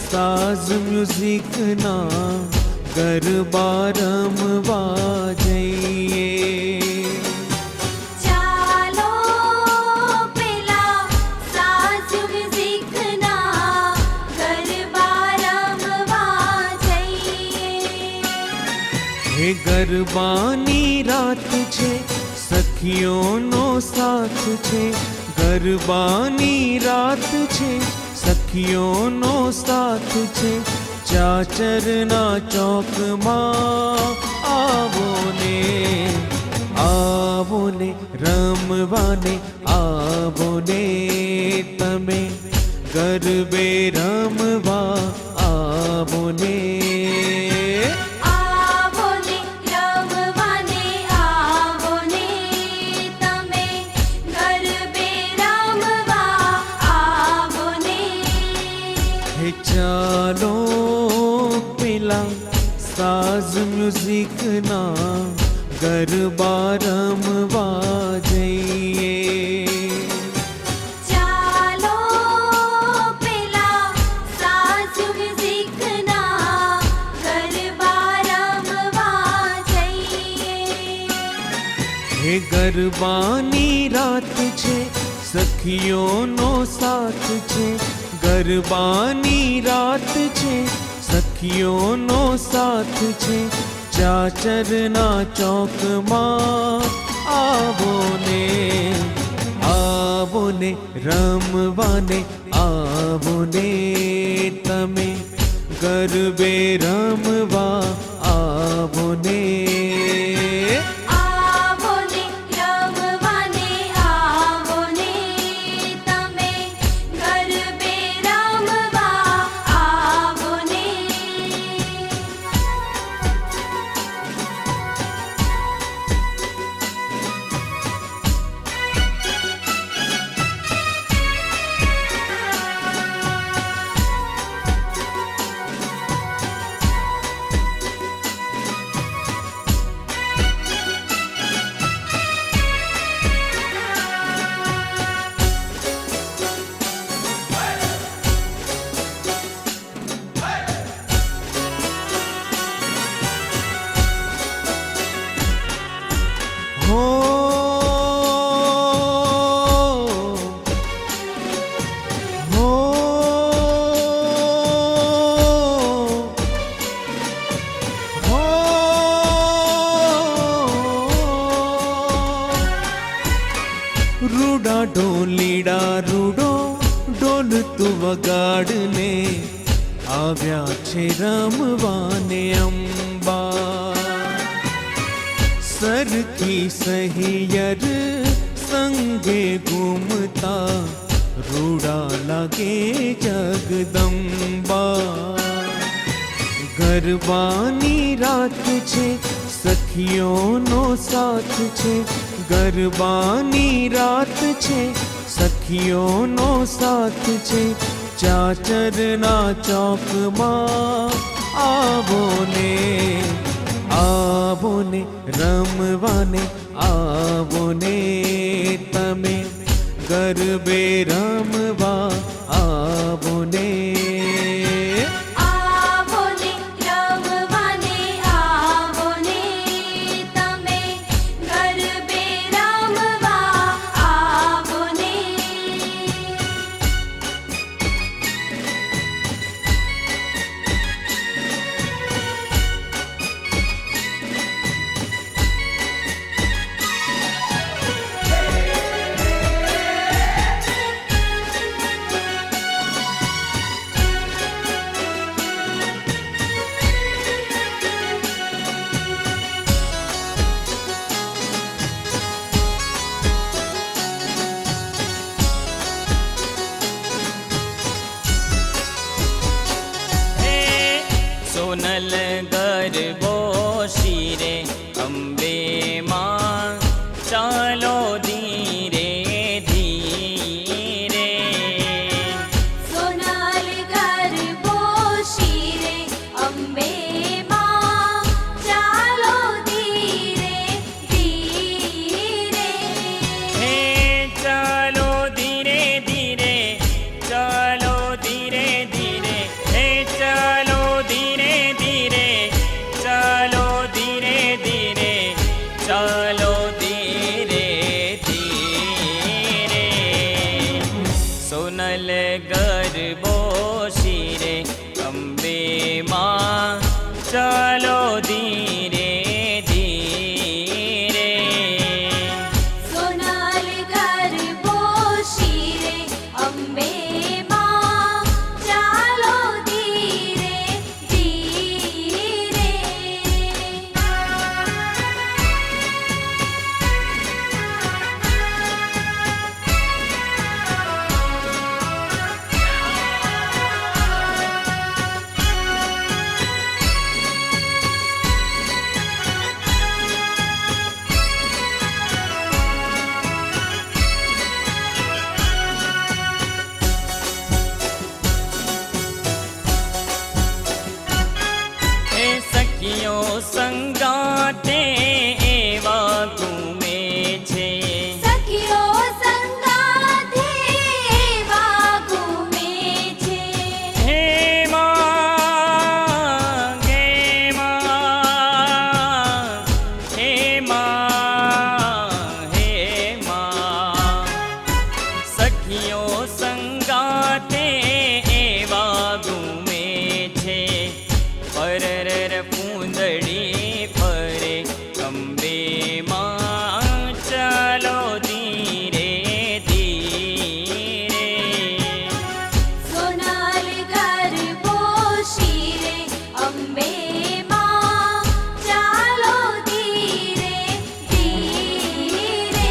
साज म्यूजिक ना गरबा रमवा जइए। ચાલો પેલા સાજ મ્યુઝિક ના ગરબા રમવા જઈએ। હે ગરબાની રાત છે, સખીઓનો સાથ છે, ગરબાની રાત છે, સખીઓનો સાથ છે, ચાચરના ચોકમાં આવો ને રમવાને આવો ને તમે ગરબે રમવા આવો ને। આવો ને રમવાને આવો ને તમે ગરબે રમવા આવો ને। હે ચાલો પેલા સાજ મ્યુઝિક ના ગરબા રમવા જઈએ। ચાલો પેલા સાજ મ્યુઝિક ના ગરબા રમવા જઈએ। હે ગરબાની રાત છે, સખીઓનો સાથ છે, ગરબાની રાત છે, સખીઓનો સાથ છે, ચાચરના ચોકમાં આવો ને રમવાને આવો ને તમે ગરબે રમવા આવો ને। આવો ને રમવાને આવો ને તમે ગરબે રમવા આવો ને। हो हो हो रूडा ढोलीडा रूडो ढोल तू वगाड़ने આવ્યા છે રમવાને અંબા। સરખી સહિયર સંગે ઘૂમતા રૂડા લાગે જગદંબા। ગરબાની રાત છે, સખીઓનો સાથ છે, ગરબાની રાત છે, સખીઓનો સાથ છે, ચાચરના ચોકમાં આવો ને રમવાને આવો ને તમે ગરબે રમવા આવો ને। આવો ને રમવાને આવો ને તમે ગરબે રમવા આવો ને। સોનલ ગરબો શિરે અંબે માં ચાલો ધીરે ધીરે। સોનલ ગરબો શિરે અંબે માં ચાલો ધીરે ધીરે। હે ચાલો ધીરે ધીરે, ચાલો ધીરે ધીરે, સંગાતે એવા ઘૂમે છે સખીઓ સંગાથે એવા ઘૂમે છે હે માં હે માં હે માં હે માં સખીઓ સંગાતે એવા ઘૂમે છે પરર પૂંદડી ફરે અંબે માં ચાલો ધીરે ધીરે સોનાલ ગરબો શિરે અંબે માં ચાલો ધીરે ધીરે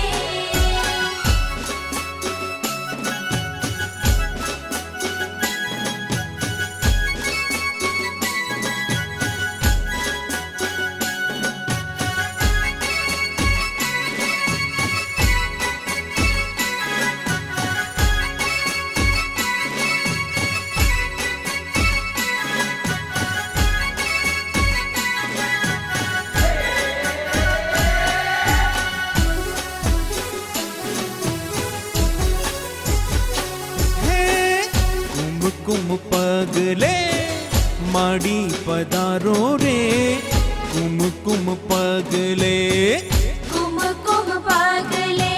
હે કુમકુમ પગલે માડી પધારો રે કુમકુમ પગલે કુમકુમ પગલે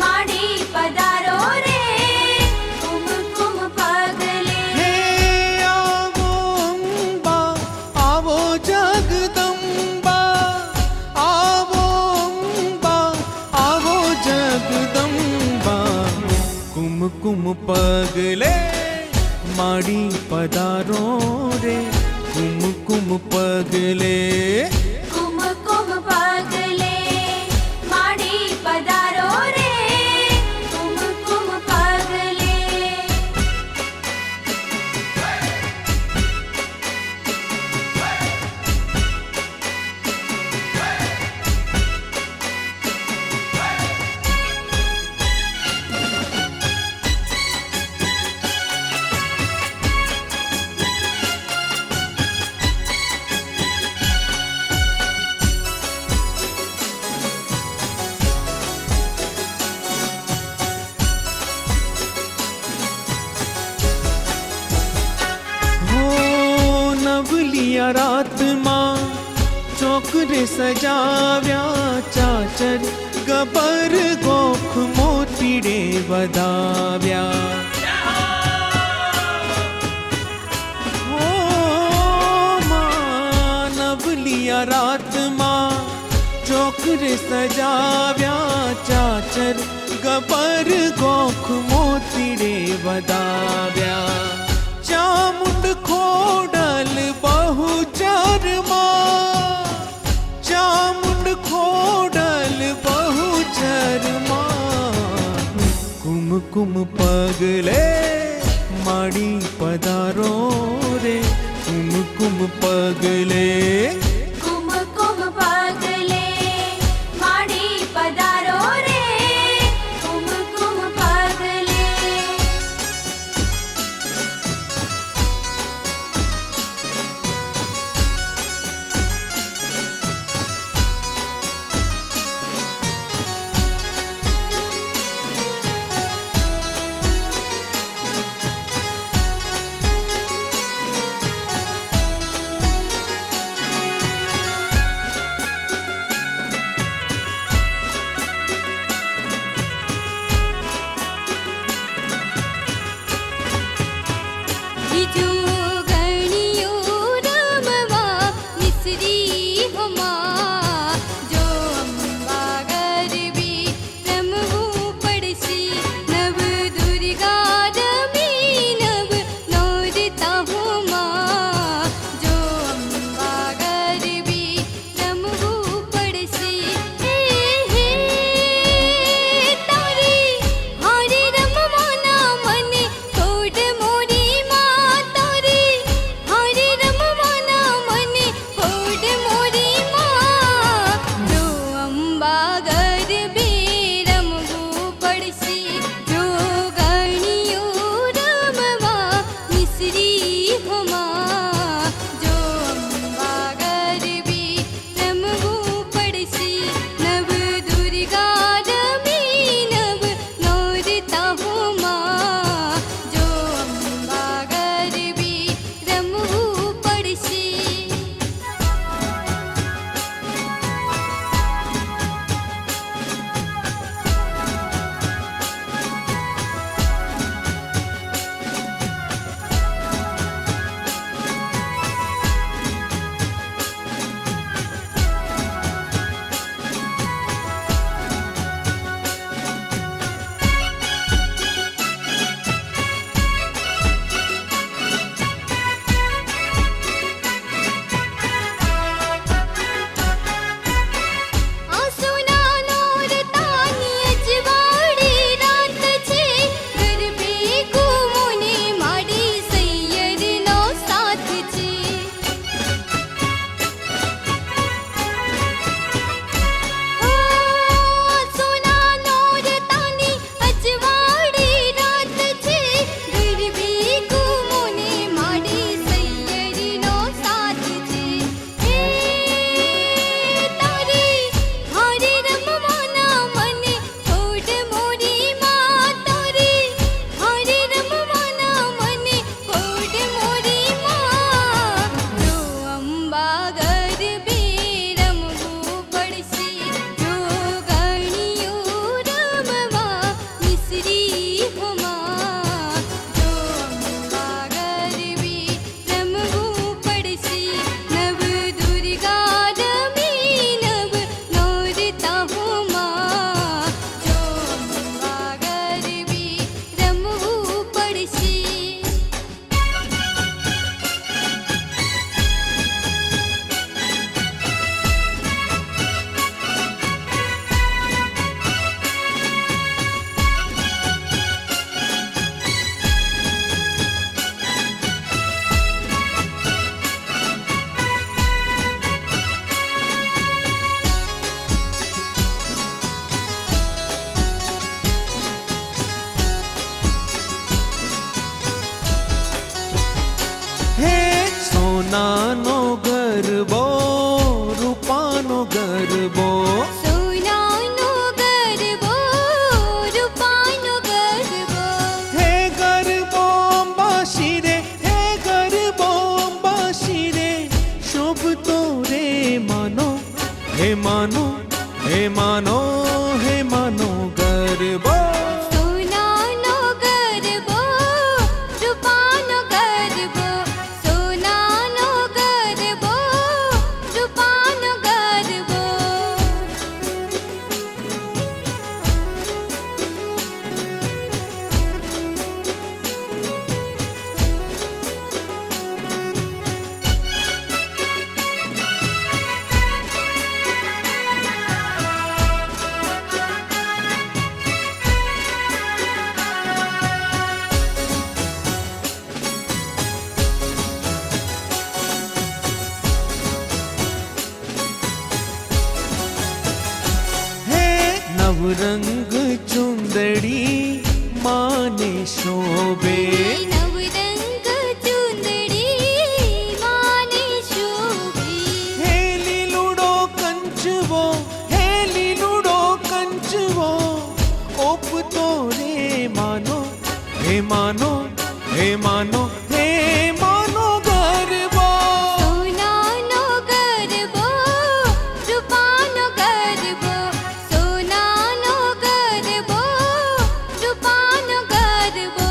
માડી પધારો રે કુમકુમ પગલે હે આવો અંબા આવો જગદંબા આવો અંબા આવો જગદંબા કુમકુમ પગલે માડી પધારો રે કુમકુમ પગલે કુમકુમ પગલે માડી પધારો રે કુમકુમ પગલે હો નવલિયા રાતમાં ચોકરે સજાવ્યા ચાચર ગબર ગોખ મોતીડે વધાવ્યા હો માં નવલિયા રાતમાં ચોકરે સજાવ્યા ચાચર ગબર ગોખ મોતીડે વધાવ્યા ચામુંડ ખોડલ બહુચરમાં ચામુંડ ખોડલ બહુચરમાં કુમકુમ પગલે માડી પધારો રે કુમકુમ પગલે કુમકુમ પગલે માડી પધારો રે કુમકુમ પગલે જો અંબા ગરબી સોનાનો ગરબો રૂપાનો ગરબો સોનાનો ગરબો રૂપાનો ગરબો હે ગરબો અંબાશી રે હે ગરબો અંબાશી રે શોભતો રે માનો હે માનો હે માનો હે માનો ગરબો સોનાનો ગરબો રૂપાનો ગરબો સોનાનો ગરબો રૂપાનો ગરબો હે નવરંગ ચુંદડી માને શોભે નવરંગ ચુંદડી માને શોભી હે લીલુડો કંચવો હે લીલુડો કંચવો ઓપતો રે માનો હે માનો હે માનો હે માનો ગરબો સોનાનો ગરબો રૂપાનો ગરબો સોનાનો ગરબો રૂપાનો ગરબો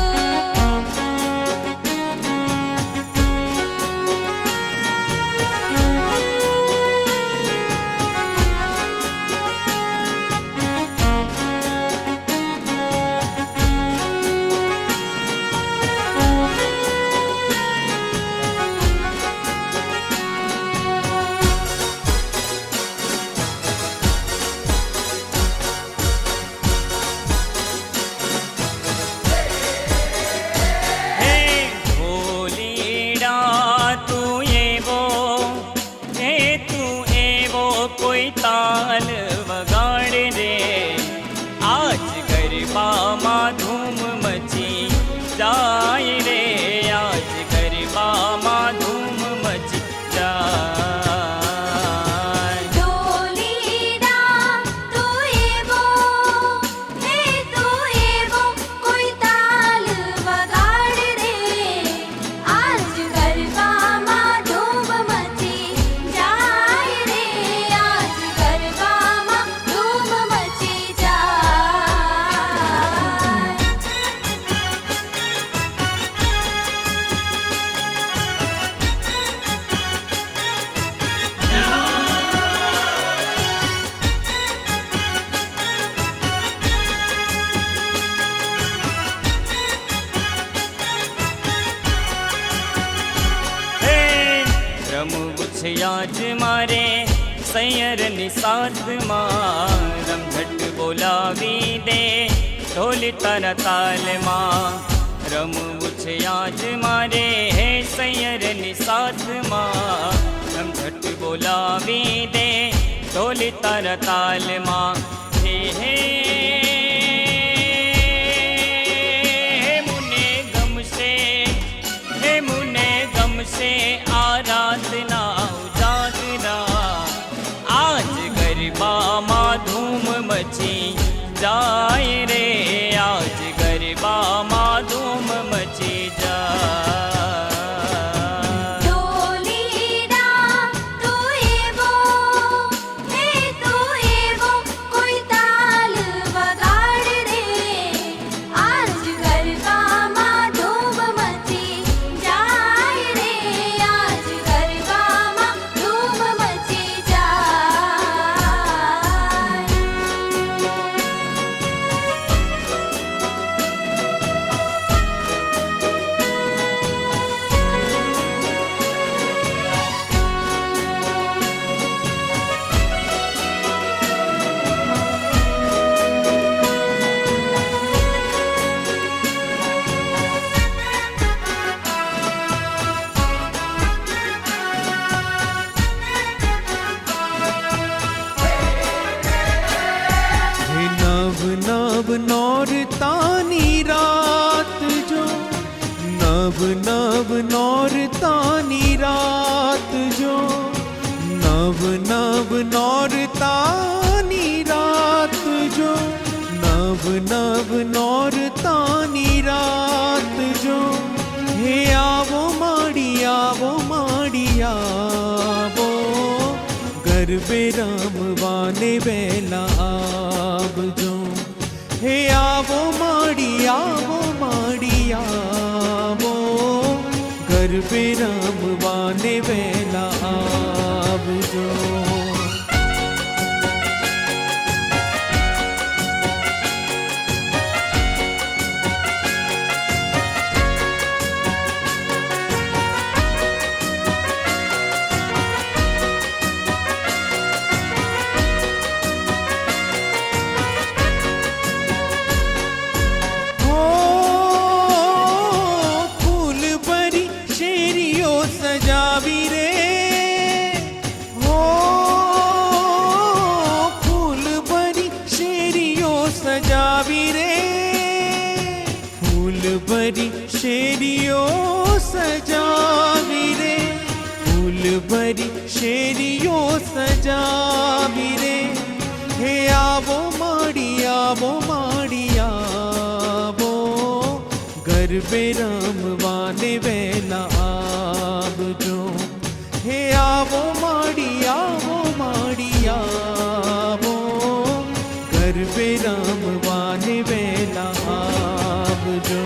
હે ભોલીડા તું એવો હે તું એવો કોઈ તાલ વગાડ રે આજ ગરબામાં ધૂમ મચી જાય રે આજ ગરબામાં ધૂમ મચી જાય ઢોલીડા તું એવો હે તું એવો કોઈ તાલ વગાડ રે આજ ગરબામાં ધૂમ મચી જાય રે આજ ગરબામાં ધૂમ મચી જાય હે રમવું છે આજ મારે સૈયરની સાથમાં રમઝટ બોલાવી દે ઢોલ તારા તાલમાં રમવું છે આજ મારે હે સૈયરની સાથમાં રમઝટ બોલાવી દે ઢોલ તારા તાલમાં હે હે મુને ગમશે હે મુને ગમશે આ રાતના ઉજાગરા આજ ગરબામાં ધૂમ મચી જાય રે આજ ગરબામાં ધૂમ મચી જાય ઢોલીડા તું એવો હે તું એવો કોઈ તાલ વગાડ રે આજ ગરબામાં ધૂમ મચી જાય રે આજ ગરબામાં નોરતાની રાત જો, નવ નવ નોરતાની રાત જો, હે આવો માડી આવો માડી આવો, ગરબે રમવાને વહેલા આવજો, હે આવો માડી આવો માડી આવો, ગરબે રમવાને વહેલા આવજો. સજાવી રે, હો ફૂલ ભરી શેરીઓ સજાવી રે, ફૂલ ભરી શેરીઓ સજાવી રે, ફૂલ ભરી શેરીઓ સજાવી રે, હે આવો માડી આવો માડી આવો, ગરબે રમવાને વહેલા આવજો, હે આવો માડી આવો, ગરબે રમવાને વહેલા આવજો.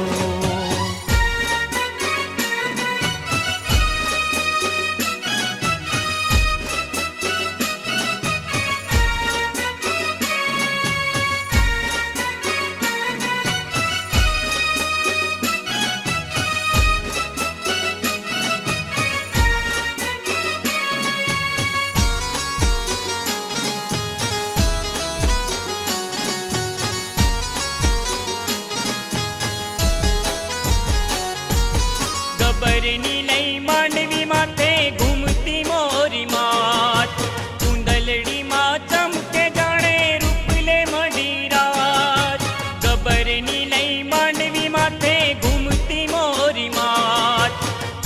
ગબરની લઈ માંડવી માથે ઘૂમતી મોરી માત, કુંડલડીમાં ચમકે જાણે રૂપલે મઢી રાત. ગબરની લઈ માંડવી માથે ઘૂમતી મોરી માત,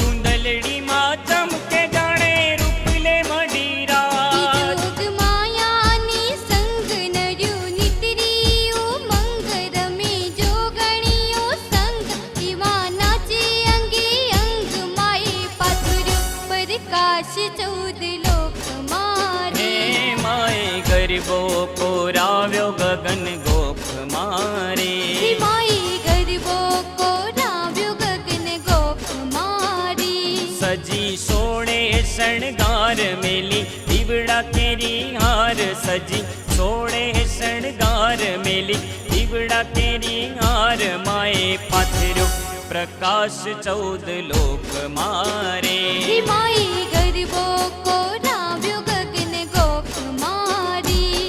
કુંડલડીમાં ચમકે જાણે રૂપલે મઢી રાત. જોગ માયાની સંગ નર્યું નીતરીઓ મંગ રમે જોગણીઓ સંગ, એવા નાચે અંગે અંગ માએ પાથર્યો પ્રકાશ 14 લોક મારે. હે માએ ગરબો કોરાવ્યો ગગન ગોખ મારે, હે માએ ગરબો કોરાવ્યો ગગન ગોખ મારી. સજી સોળે શણગાર મેલી દીવડા કેરી હાર, સજી સોળે શણગાર મેલી દીવડા કેરી હાર, માએ પાથર્યો પ્રકાશ 14 લોક મારે. હે માએ ગરબો કોરાવ્યો ગગન ગોખ મારી.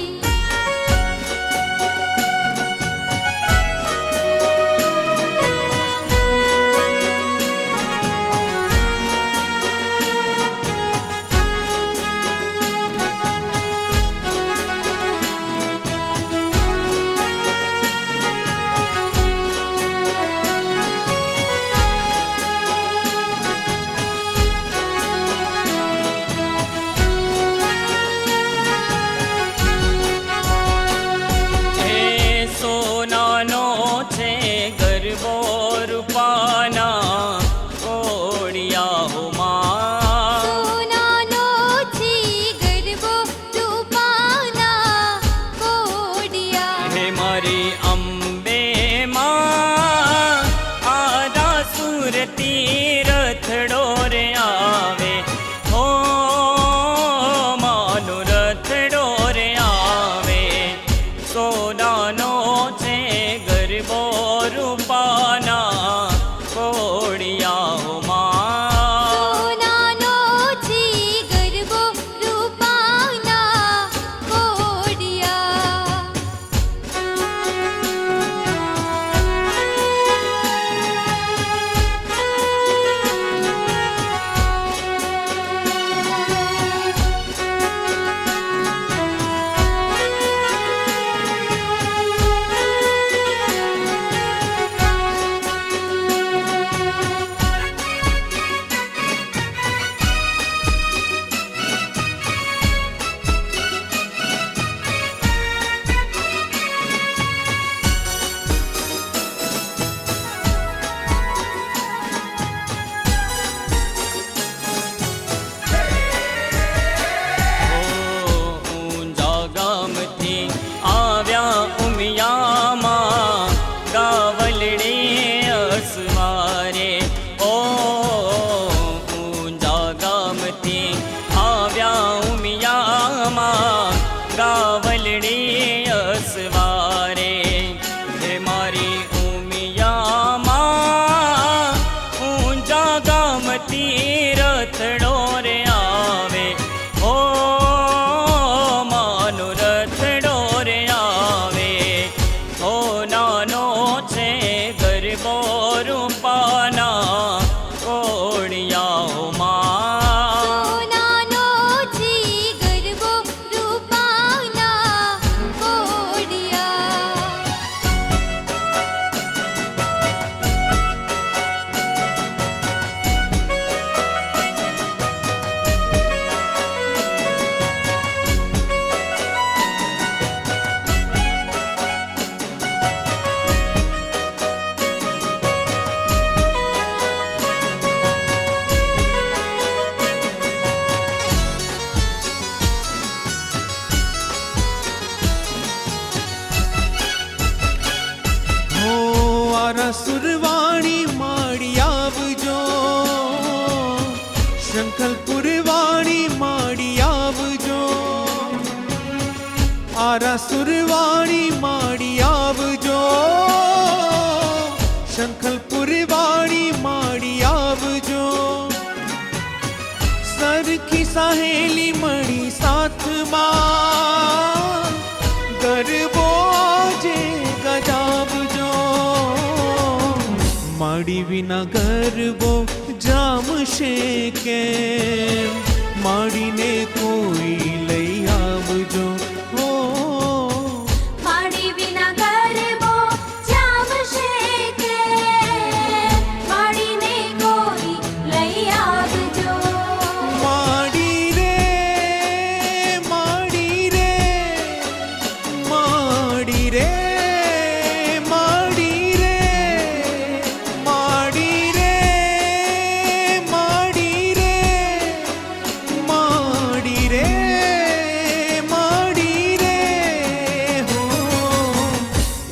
રથડો રે આવે, ઓ માનો રથડો રે આવે. ઓ નાનો છે ગરબો રૂપાના કોળિયાઓમાં, સોનાનો છી ગરબો રૂપાના કોડિયા. હો આરા સુરવાણી માડી આવજો, શંખલપુર વાણી માડી આવજો. આરા સુરવાણી માડી આવજો, શંખલપુર વાણી માડી આવજો. સરખી સહેલી મળી સાથમાં, ગરબો જે ગજાવજો. માડી વિના ગરબો જામશે કેમ, માડીને કોઈ લઈ આવજો. હો માડી વિના ગરબો જામશે કે, માડીને કોઈ લઈ આવજો. માડી રે માડી રે માડી રે માડી રે માડી રે માડી રે માડી રે માડી રે. હો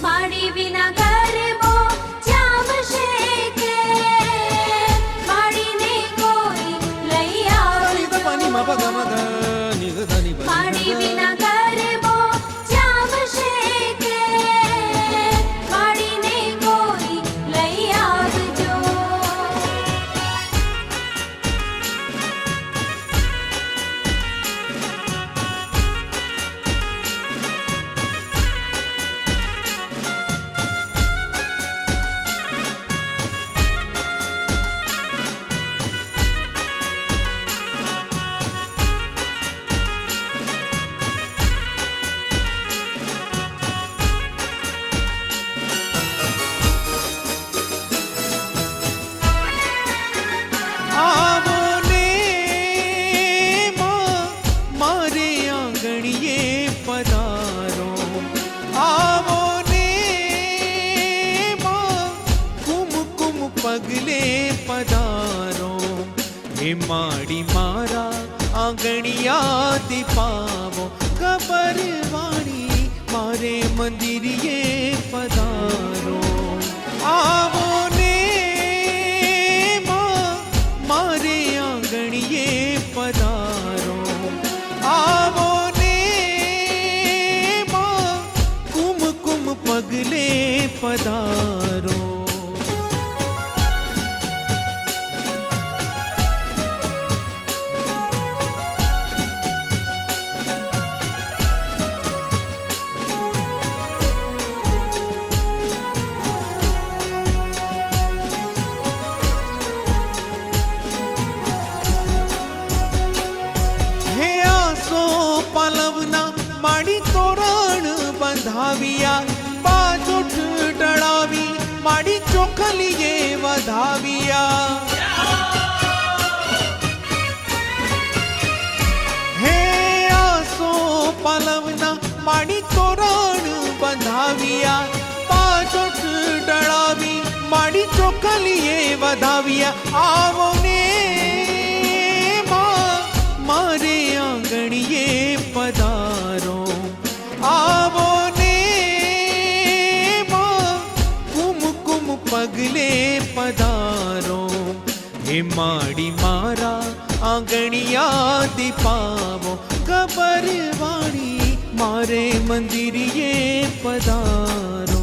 માડી વિના ગરબો જામશે કે, માડીને કોઈ લઈ આવજો. માડી વિના ગરબો જામશે કે, માડીને કોઈ લઈ આવજો. આવો ને મારે આંગણીએ પધારો, આવો ને કુમકુમ પગલે પધારો. હે માડી મારા આંગણિયા દીપાવો, ગબરવાણી મારે મંદિરિયે પધારો. આવો ને મારે આંગણીએ પધારો, આવો ને કુમકુમ પગલે પધારો. હે આસો પાલવના માડી તોરણ બંધાવ્યા, બાજુ ઢળાવી માડી ચોખલીએ વધાવ્યા. હે આસો પાલવના માડી તોરણ બંધાવ્યા, બાજુ ઢળાવી માડી ચોખલીએ વધાવ્યા. આવો ને મારે આંગણીએ પધારો, આવો ને કુમકુમ પગલે પધારો. હે માડી મારા આંગણિયા દીપાવો, ગબરવાણી મારે મંદિરિયે પધારો.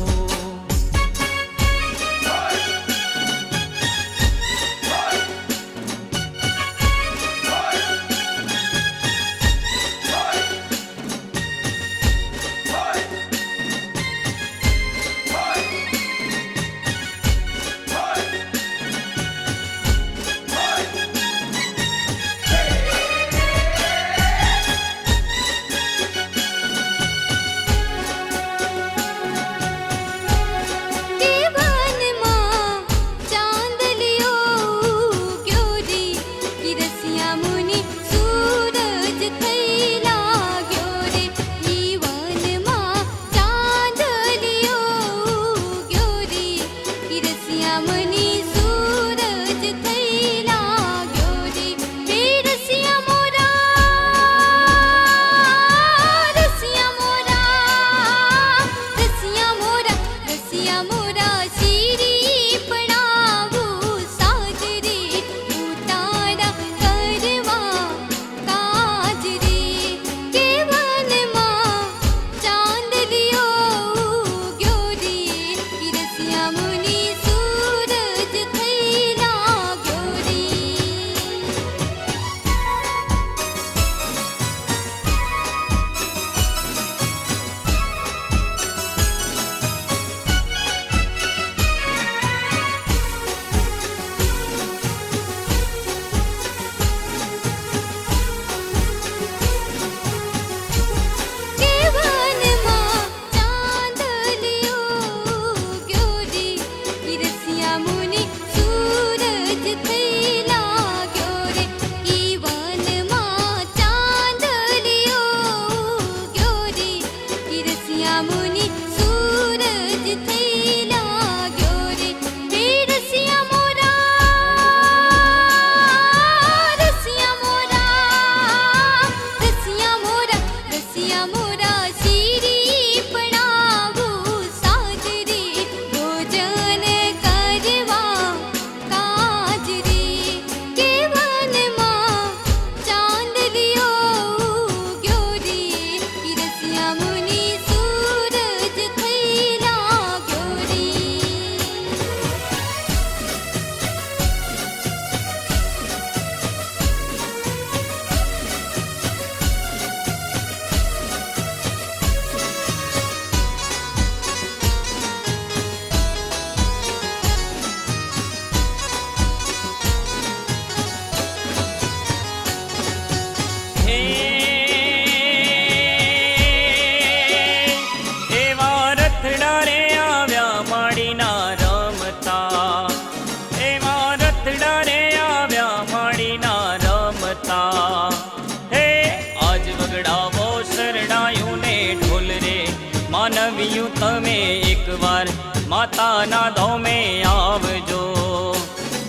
માતાના ધોમે આવજો.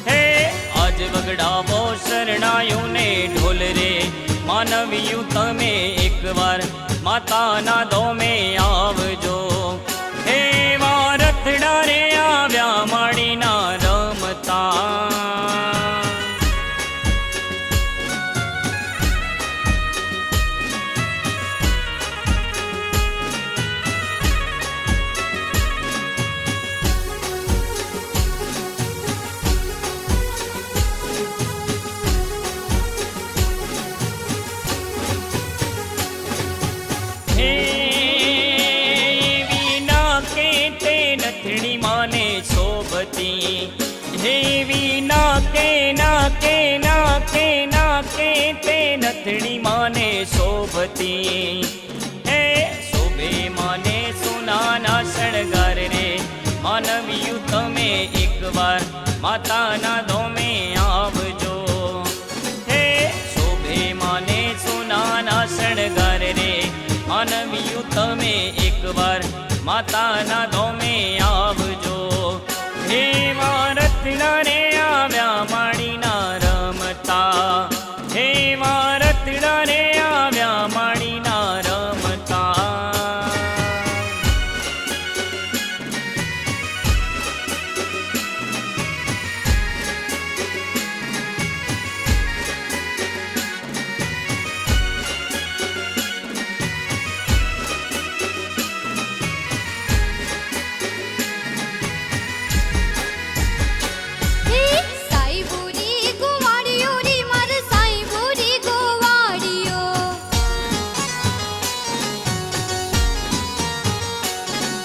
હે આજ વગડાવો શરણાયુને ઢોલ રે, માનવીયું તમે એકવાર માતાના ધોમે આવજો. હે વારથડા રે આવ્યા માડીના રમતા. હે વિના કે તે નથણી માને શોભતી, હે વિના કે ના કે ના કે ના કે તે નથણી માને શોભતી. હે શોભે માને સોનાના શણગાર રે, માનવીયું તમે એકવાર માતાના ધોમે આવજો. હે શોભે માને સોનાના શણગાર રે, માનવીયું તમે એકવાર માતાના ધોમે આવજો. હે વારથડા રે આવ્યા માડીના રમતા, હે વારથડા રે આવ્યા માડીના રમતા. હે સાઈ બોરી ગોવાળિયો રે માર સાઈ બોરી ગોવાળિયો.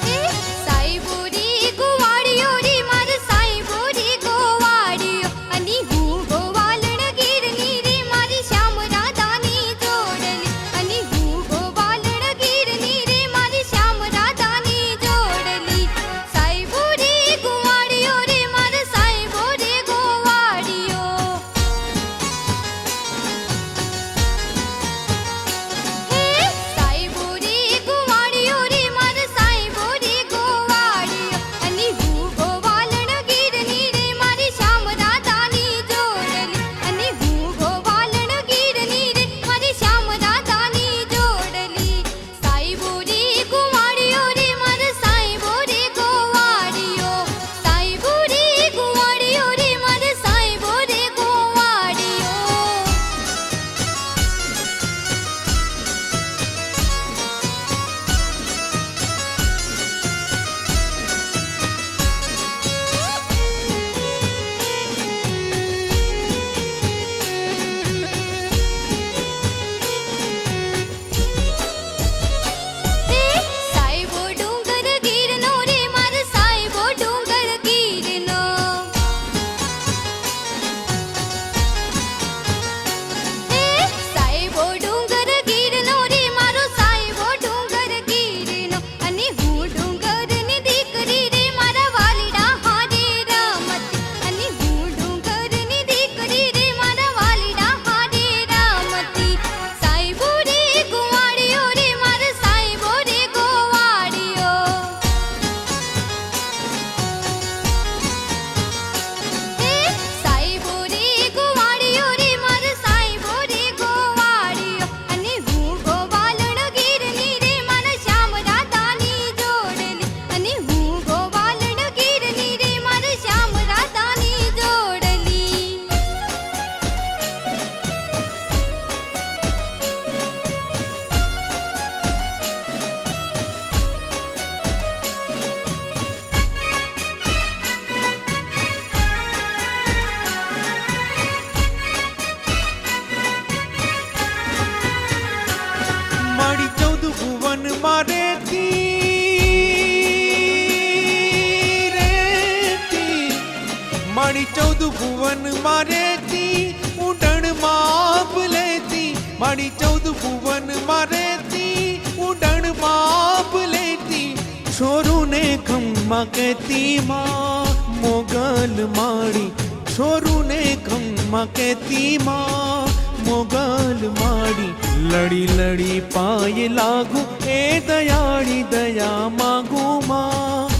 હે સાઈ બોરી ગોવાળિયો રે માર સાઈ બોરી ગોવાળિયો. અને હું ગોવાલણ ગીરની રે મારી શ્યામ રાધાની જોડલી, અને હું ગોવાલણ ગીરની રે મારી શ્યામ રાધાની જોડલી. સાઈ બોરી ગોવાળિયો રે માર સાઈ બોરી ગોવાળિયો. હે સાઈ બોરી ગોવાળિયો રે માર સાઈ બોરી ગોવાળિયો. અને હું ગોવાલણ ગીરની રે મારી શ્યામ રાધાની જોડલી, અને હું ગોવાલણ ગીરની રે મારી શ્યામ રાધાની જોડલી. સાઈ બોરી ગોવાળિયો રે માર સાઈ બોરી ગોવાળિયો. સાઈ બોરી ગોવાળિયો રે માર સાઈ બોરી ગોવાળિયો. હે સાઈબો ડુંગર ગીરનો રે માર સાઈબો ડુંગર ગીરનો. હે સાઈબો ડુંગર ગીરનો રે મારો સાઈબો ડુંગર ગીરનો. અને હું ડુંગરની દીકરી રે મારા વાલીડા હારે રમતી, અને હું ડુંગરની દીકરી રે મારા વાલીડા હારે રમતી. સાઈબો રે ગોવાળિયો રે માર સાઈબો રે ગોવાળિયો. હે સાઈબો રે ગોવાળિયો રે માર સાઈબો રે ગોવાળિયો. અને હું ગોવાલણ ગીરની રે મારા શ્યામ રાધાની જોડલી, અને હું ગોવાલણ ગીરની રે મારા શ્યામ રાધાની જોડલી. મારી 14 ભુવન મારેતી રેતી, મારી 14 ભુવન મારેતી ઉડણ માપ લેતી, મારી 14 ભુવન મારેતી ઉડણ માપ લેતી. છોરું ને ખમ્મા કહેતી માં મોગલ માડી, છોરું ને ખમ્મા કહેતી માં મોગલ માડી. લડી લડી પાય લાગુ એ દયાળી દયા માગું માં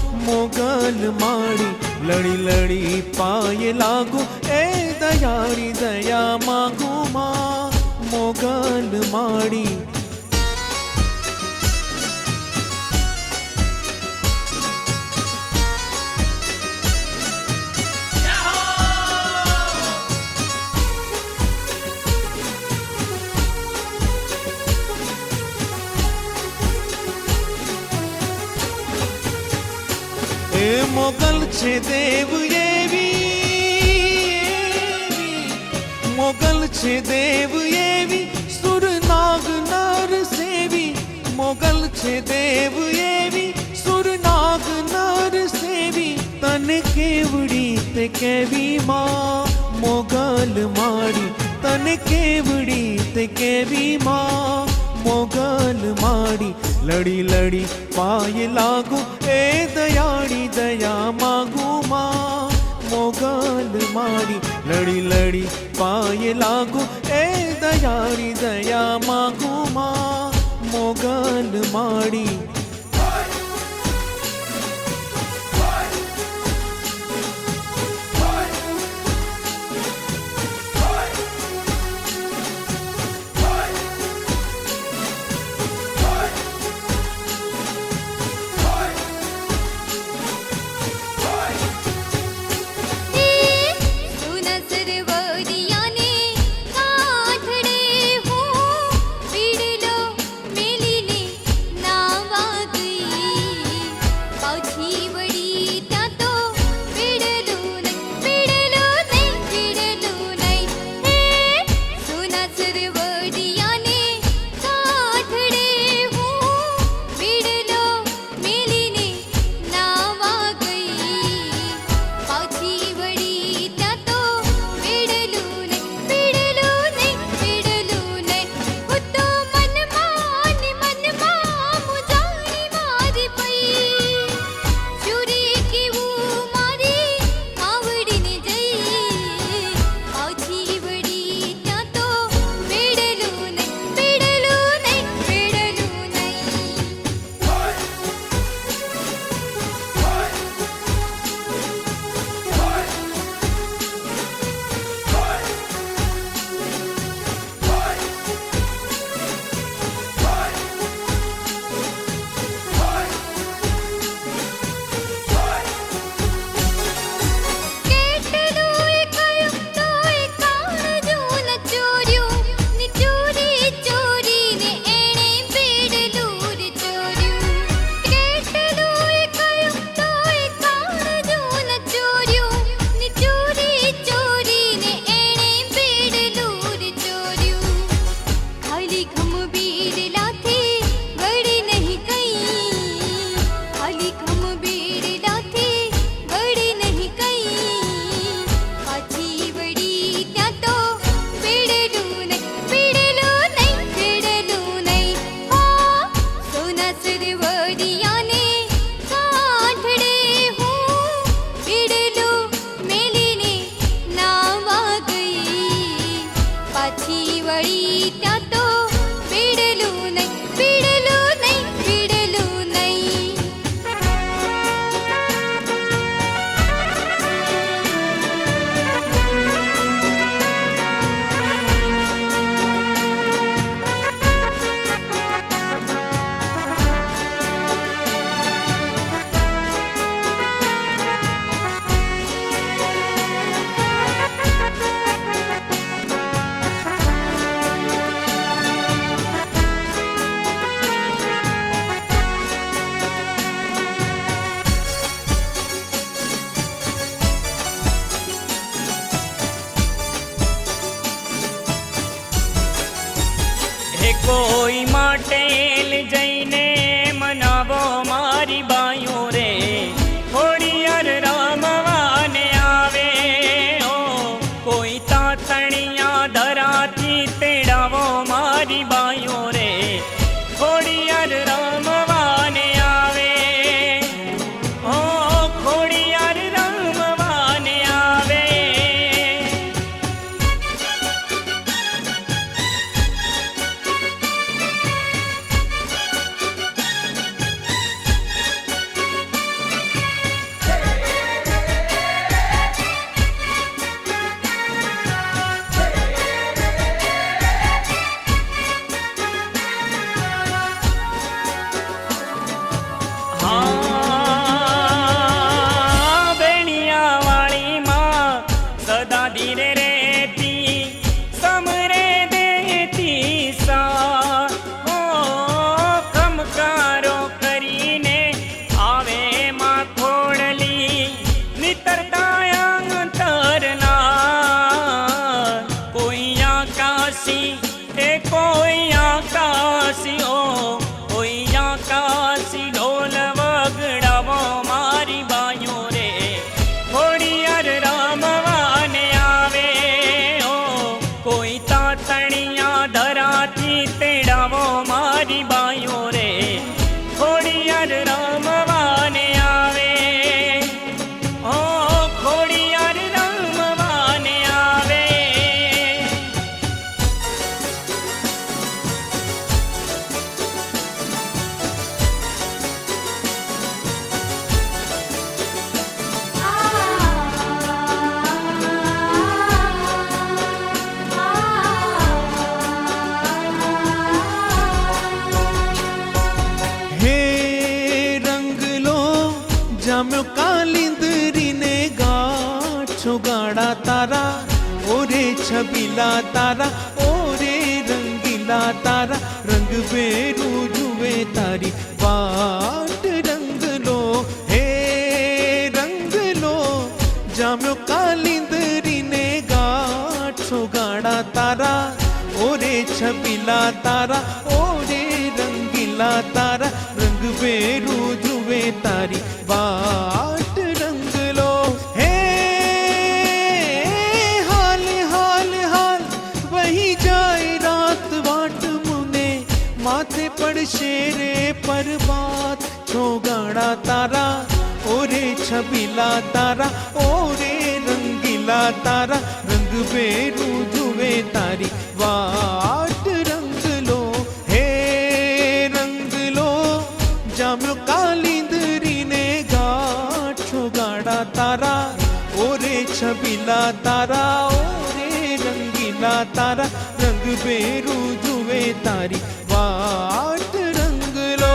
મોગલ માડી લડી લડી પાયે લાગુ એ દયાળી દયા માગુ માં મોગલ માડી એ મોગલ છે દેવ એવી મોગલ છે દેવ એવી સુર નાગ નર સેવી મોગલ છે દેવ એવી સુર નાગ નર સેવી તને કેવડી તે કેવી માં મોગલ માડી તને કેવડી તે કેવી માં મોગલ માડી લડી લડી પાયે લાગુ એ દયાળી દયા માગુ માં મોગલ માડી લડી લડી પાયે લાગુ એ દયાળી દયા માગુ માં મોગલ માડી કોઈ માટે જઈને મનાવો મારી બાયો રે હોળિયર રમવાને આવે ઓ કોઈ તાતણિયા ધરાથી તેડાવો મારી બાયો રે હોળિયર રમવાને આવે ઓ હોળિયર રમવાને આવે आकाशी ए कोई आकाशी ओ कोई आकाशी ढोल वगड़ावो मारी बायो रे घोड़ियार रामवाने आवे ओ कोई तातणिया धराती तेड़ावो मारी बायो रे घोड़ियार रामवाने आवे ओ घोड़ियार रामवाने आवे। हे रंग लो जाम्यो कालिंदरी ने गाछो गाड़ा तारा ओरे छबीला तारा ओरे रंगीला तारा रंग बेरू जुए तारी बाट रंग लो हे रंग लो जाम्यो कालिंदरी ने गाछो गाड़ा तारा ओरे छबीला तारा ओरे रंगीला तारा रंग बेरू जुए तारी बाट रंग लो हे हाल हाल हाल वही जाए रात वाट मुने माथे पड़ शेरे पर्वत छोगाड़ा तारा ओरे छबीला तारा ओरे रंगीला तारा रंग बेरू जुए तारी वाट रंग लो हे रंग लो जाम्यो कालिंदरी ने गाछो गाड़ा तारा ओरे छबीला तारा ओरे रंगीला तारा रंग बेरू जुए तारी वाट रंग लो।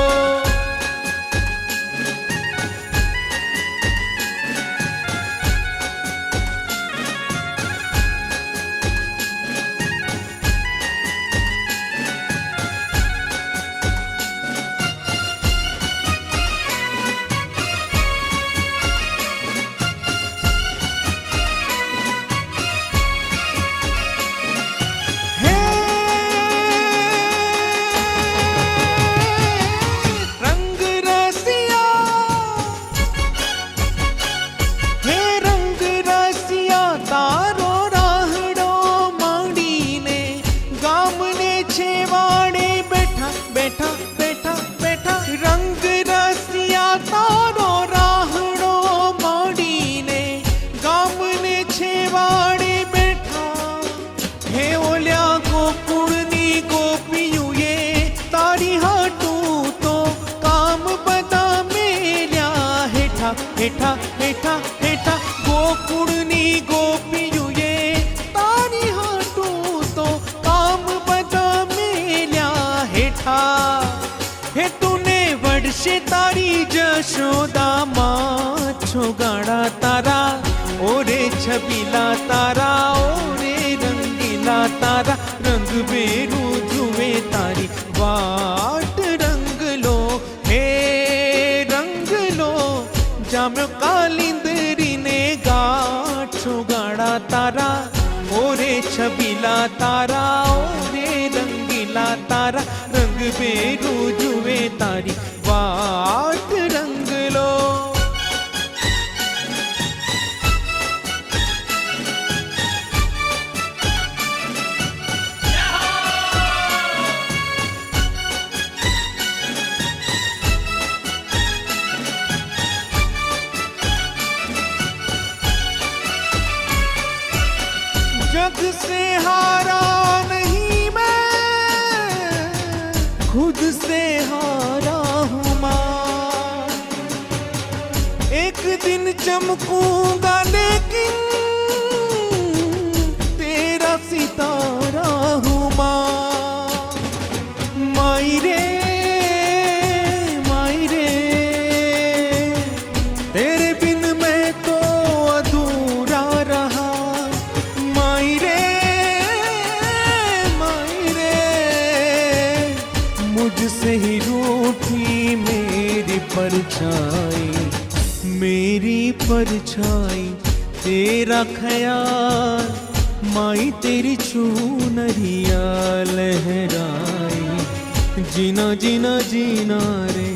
हे रंग रसिया हे रंग रसिया तारो राहड़ो मांडी ने गाम ने छेवाड़े बैठा बैठा बैठा बैठा रंग रसिया तारो राहड़ो मांडी ने गाम ने छेवाड़े बैठा हे ओल्या गोकुळनी गोपियूं ये तारी हाटू तो काम बदा मेल्या हेठा हेठा हेठा हेठा गोकुळनी गोपियूं ये तारी हाटू तो काम बदा मेल्या हेठा हे तूने वडशे तारी जशोदा माछो गाड़ा तारा ओरे छबीला तारा ओरे रंगीला तारा रंग बेरू जुए तारी वाट रंग लो हे रंग लो जाम्यो कालिंदरी ने गाछो गाड़ा तारा ओरे छबीला तारा ओरे रंगीला तारा रंग बेरू जुए तारी वाट रंग लो। जग से हारा नहीं मैं खुद से हारा हूँ माँ एक दिन चमकूंगा लेकिन तेरा सितारा हूँ माँ माई रे तेरे बिन मैं तो अधूरा रहा माई रे मुझसे ही रूठी मेरी परछाई तेरा ख्याल माई तेरी चूनरिया जीना जीना जीना रे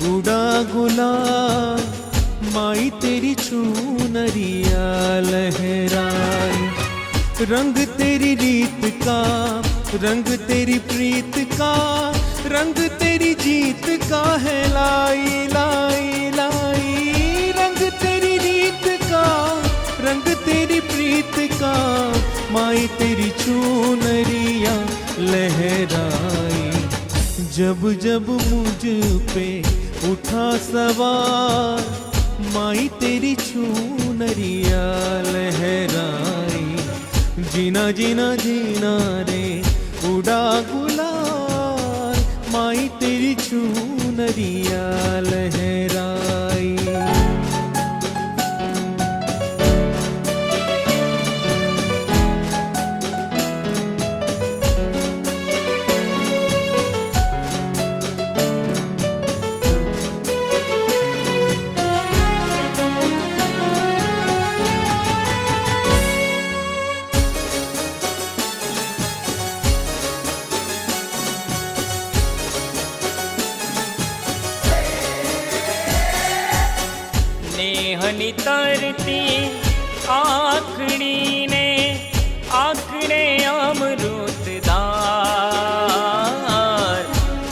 उड़ा गुलाल, माई तेरी चूनरिया लहराई। रंग तेरी रीत का, रंग तेरी प्रीत का, रंग तेरी जीत का है लाई लाई लाई। रंग तेरी रीत का, रंग तेरी प्रीत का, माई तेरी चूनरिया लहराई। जब जब मुझ पे उठा सवार, माई तेरी चूनरिया लहराई। जीना जीना जीना रे उड़ा गुलाल, माई तेरी चूनरिया लहराई। नेहनी तरती आखड़ी ने आखड़े अमृतदार,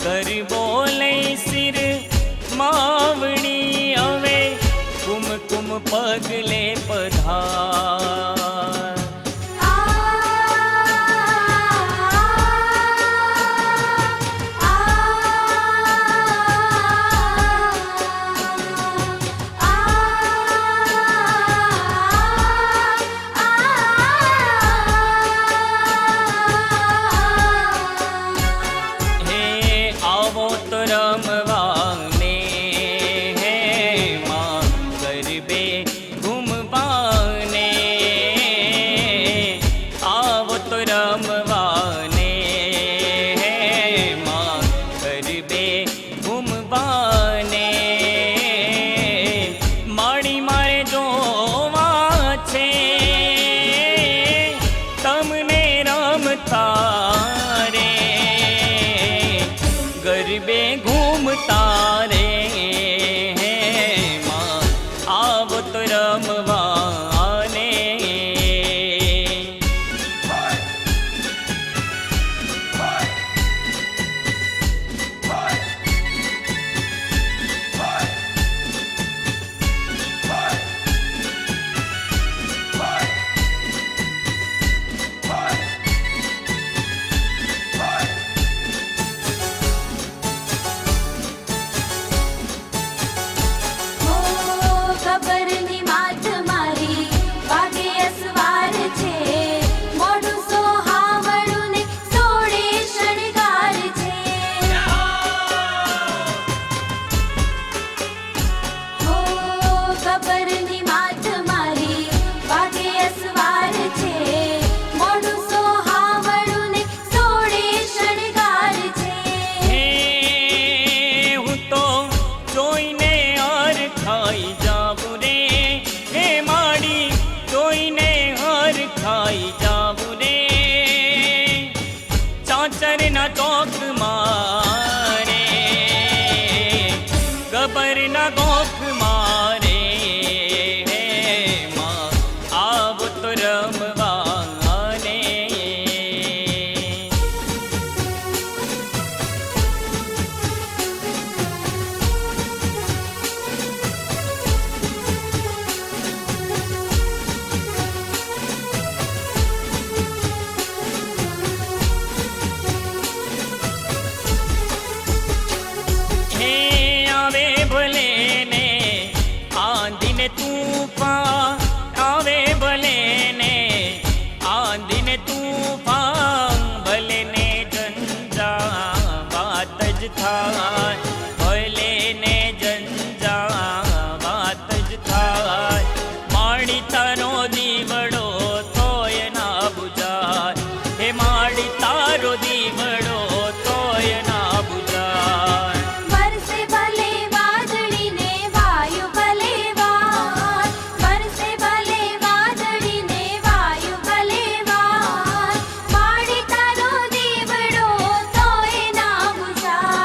कर बोले सिर मावड़ी अवे कुम कुम पगले पधार। गरबे घूमता रे माँ, आव तो रमवाने। चाचरना चौक मारे, गबरना गोख मारे माँ, आव तो रमवाने। तूफान आवे भले ने आंधी ने तूफान, भले ने जंजा बात ज थाय, भले ने जंजा बात ज थाय। माड़ी तारो दीवड़ो तोय ना बुझाय, हे माड़ी तारो दीवड़ो तोय ना बुझाय। बरसे भले वादड़ी ने वायु भले वार, बरसे भले वादड़ी ने वायु भले वार। माड़ी तारो दीवड़ो तोय ना बुझाय।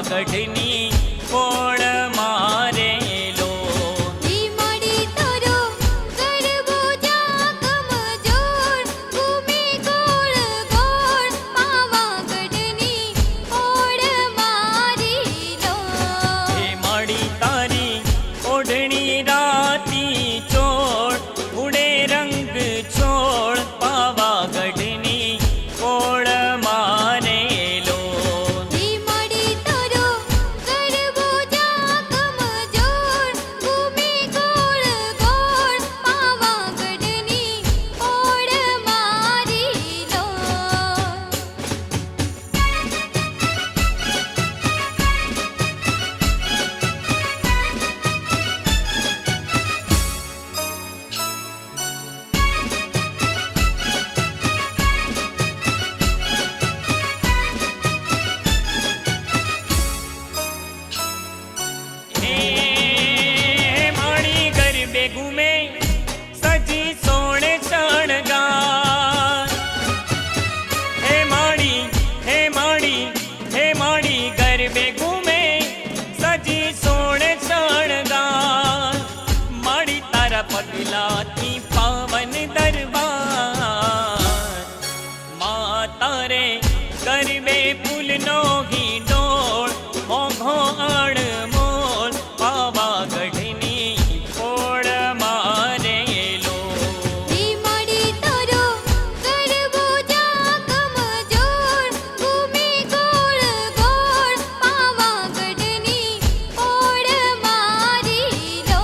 પાવાગઢની કોળ મારેલો. ઈ મળી તારો ગરબો જા કમજોર ઘૂમે ગોળ ગોળ પાવાગઢની ઓળ મારી લો. એ માડી તારી ઓઢણી રાતી ચોળ ઉડે રંગ છોડ પાવાગઢની કોળ મારેલો. ઈ મળી તારો ગરબો જા કમજોર ઘૂમે ગોળ ગોળ પાવાગઢની ઓળ મારી લો. હે માડી ગરબે ઘૂમે સજી સોણે શણગાર. હે માડી હે માડી હે માડી ગરબે ઘૂમે સજી સોણે શણગાર. માડી તારા પગલાથી પાવન દરબાર. માતારે ગરબે ફૂલનો હિંડોળ મોઘો અણમોલ પાવાગઢની કોળ મારેલો. ઈ મળી તારો ગરબો જા કમજોર ઘૂમે ગોળ ગોળ પાવાગઢની ઓળ મારી લો.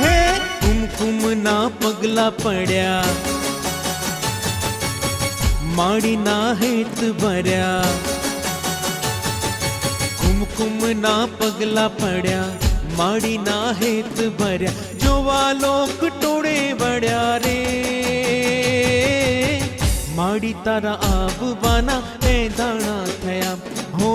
હે કુમકુમના પગલા પડ્યા, માડીના હેત ભર્યા. કુમકુમના પગલા પડ્યા, માડીના હેત ભર્યા. જોવા લોક ટોળે વળ્યા રે. માડી તારા આવવાના એ દાણા થયા. હો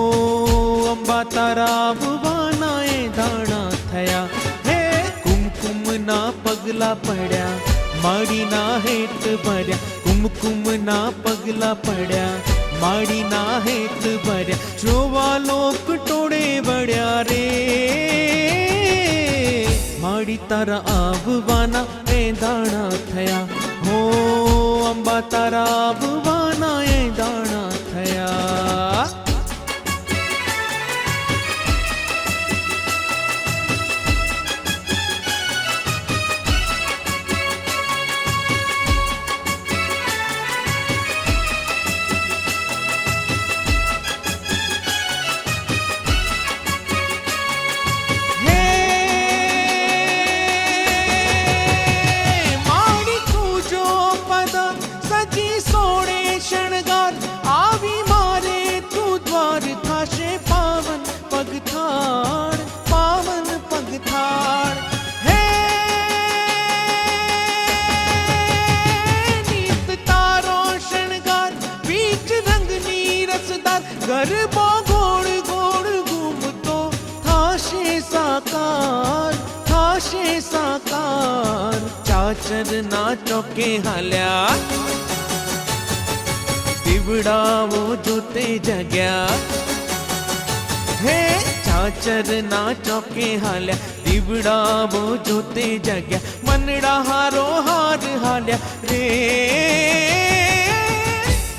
અંબા તારા આવવાના એ દાણા થયા. હે કુમકુમના પગલા પડ્યા, માડીના હેત ભર્યા. કુમકુમના પગલા પડ્યા, માડીના હેત ભર્યા. જોવા લોક ટોળે વળ્યા રે. માડી તારા આવવાના એ દાણા થયા. હો અંબા તારા આવવાના એ દાણા થયા. હે માડી તું જો પદ સજી સોળે શણગાર. આવી મારે તું દ્વાર થાશે પાવન પગથાળ, પાવન પગથાળ. હે નીત તારો શણગાર બીજ રંગની રસદાર. ગરબો ગોળ ગોળ ઘૂમતો થાશે સાકાર, થાશે સાકાર. ચાચરના ચોકે હાલ્યા, દીવડાઓ જોતે જગ્યા. હે ચાચરના ચોકે હાલ્યા, દીવડાઓ જોતે જગ્યા. મનડા હારો હાર હાલ્યા રે.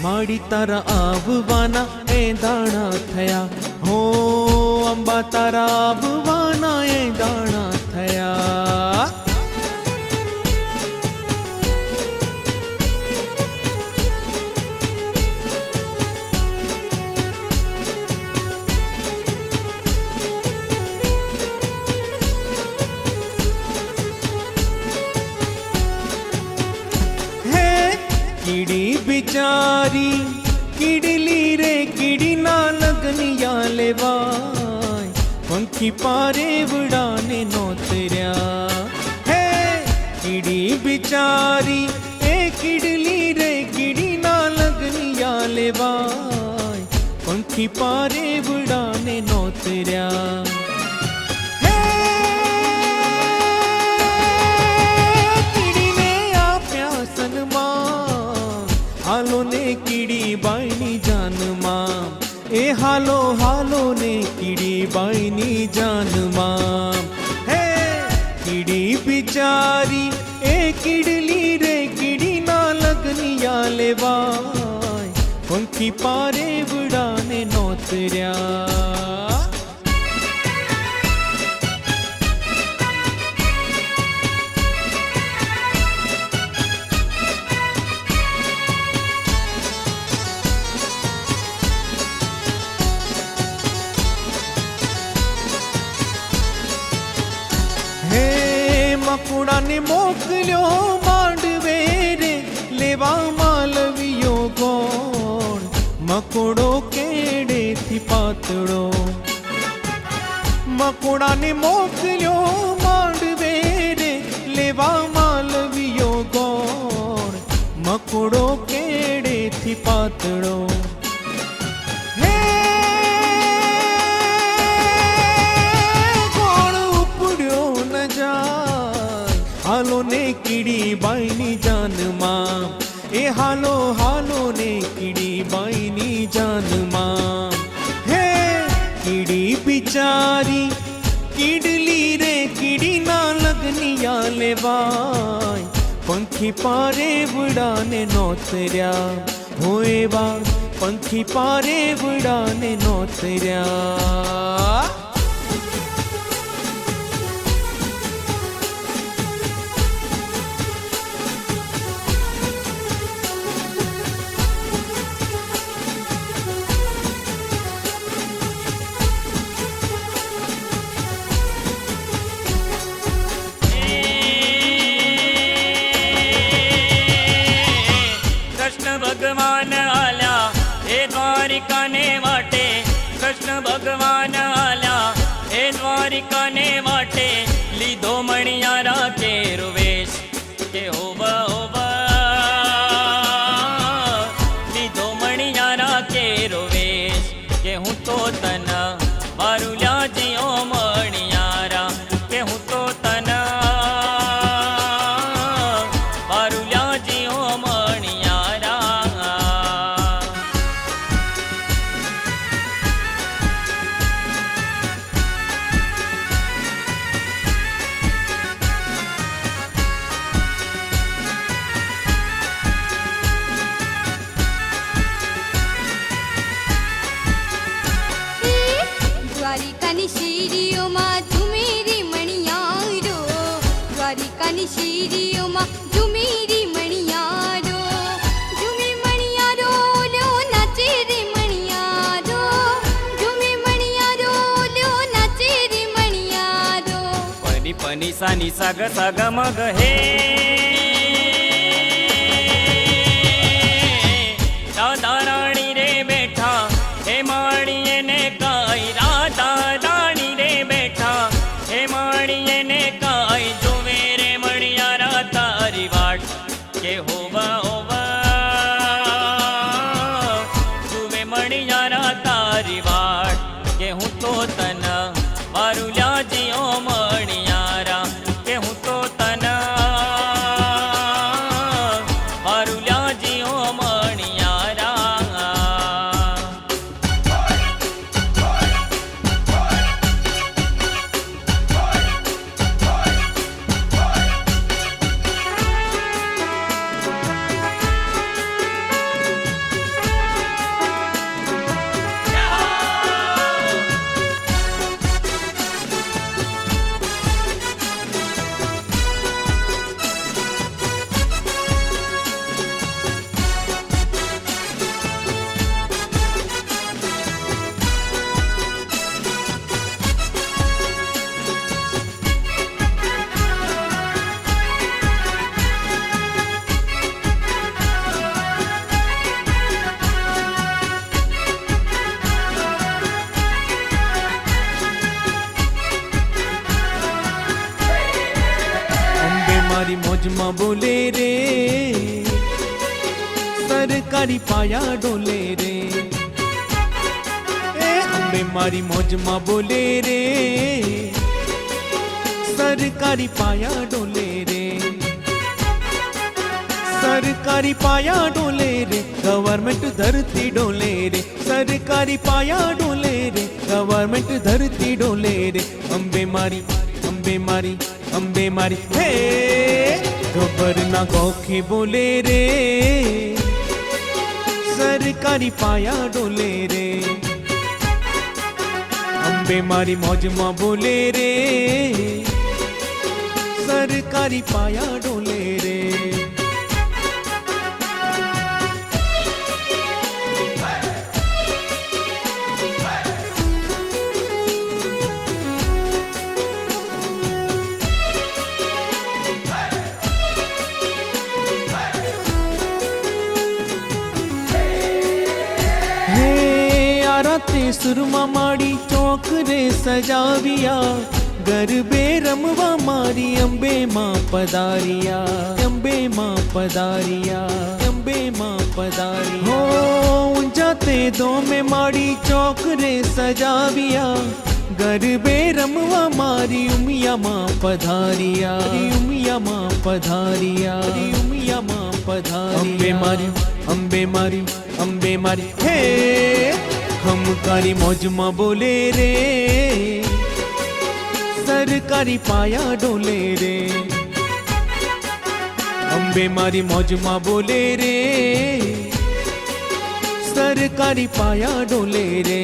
માડી તારા આવવાના એ દાણા થયા. હો અંબા તારા આવવાના એ દાણા થયા. હે કીડી બિચારી કીડલી રે, કીડીના લગનિયા લેવાય. પંખી પારે વડાને નોતર્યા. હે કીડી બિચારી એ કીડલી રે, કીડીના પંખી પારેવડાને નોતર્યા હે કીડીને આપ્યા સન્માન હાલો ને કીડી બાઈની જાનમાં એ હાલો હાલો ને કીડી બાઈની જાનમાં હે કીડી બિચારી એ કીડલી રે કીડીના લગનિયા લેવાય પંખી પારેવડાને નોતર્યા હે મકુડાને મોકલ્યો માંડવે રે લેવા માલવીયો ગોળ મકોડો કેડેથી પાતળો મકોડાને મોકલ્યો માંડવે રે લેવા માલવીયો ગોળ મકોડો કેડેથી પાતળો હે ગોળ ઉપડ્યો ન જાય હાલો ને કીડી બાઈની જાનમાં એ હાલો હાલો ને કીડી બાઈની જાનમાં હે કીડી બિચારી કીડલી રે કીડીના લગનિયા લેવાય પંખી પારેવડાને નોતર્યા હોય બા પંખી પારેવડાને નોતર્યા ભગવાન આલ્યા એ દ્વારિકાને વાટે કૃષ્ણ ભગવાન આલ્યા એ દ્વારિકાને વાટે લીધો મણિયારા કેરો વેશ કે હોવા હોવા લીધો મણિયારા કેરો વેશ કે હું તો તના વારુલ્યા જીઓ મણિયારા કે હું તો તના વારુલ્યા જીઓ દ્વારિકાની શીરીઓમાં ઝુમેરી મણિયારો દ્વારિકાની શીરીઓમાં ઝુમેરી મણિયારો ઝુમે મણિયારો લ્યો નાચે રે મણિયારો ઝુમે મણિયારો લ્યો નાચે રે મણિયારો પની પની સાની સાગ સાગ મગ હે દાદા રાણી રે બેઠા હે માણીએ ને કાઈ રાધા રાણી રે બેઠા હે માણીએ ને કાઈ જોવે રે મણિયારા તારી વાટ કે હોવા હોવા જોવે મણિયારા તારી વાટ કે હું તો તના વારુલ્યા જીઓ મણિયારા કે હું તો તના વારુલ્યા જીઓ મણિયારા મારી મોજમાં બોલે રે સરકારી પાયા ડોલે રે અંબે મારી મોજમાં બોલે રે, સરકારી પાયા ડોલે રે, સરકારી પાયા ડોલે રે, ગવર્મેન્ટ ધરતી ડોલે રે, સરકારી પાયા ડોલે રે, ગવર્મેન્ટ ધરતી ડોલે રે. અંબે મારી, અંબે મારી, અંબે મારી હે, ગબ્બરના ગોખે બોલે રે, સરકારી પાયા ડોલે રે. અંબે મારી મોજમાં બોલે રે, સરકારી પાયા ડોલે રે. રાતે સુરમાં માડી ચોક રે સજાવ્યા, ગરબે રમવા મારી અંબે માં પધારિયા, અંબે માં પધારિયા, અંબે માં પધારિયા. હો ઊંચાતે દો મેં માડી ચોક રે સજાવ્યા, ગરબે રમવા મારી ઉમિયા માં પધારિયા, ઉમિયા માં પધારિયા, ઉમિયા માં પધારિયા. અંબે મારી, અંબે મારી, અંબે મારી હે, હમકારી મોજમાં બોલે રે, સરકારી પાયા ડોલે રે. અંબે મારી મોજમાં બોલે રે, સરકારી પાયા ડોલે રે.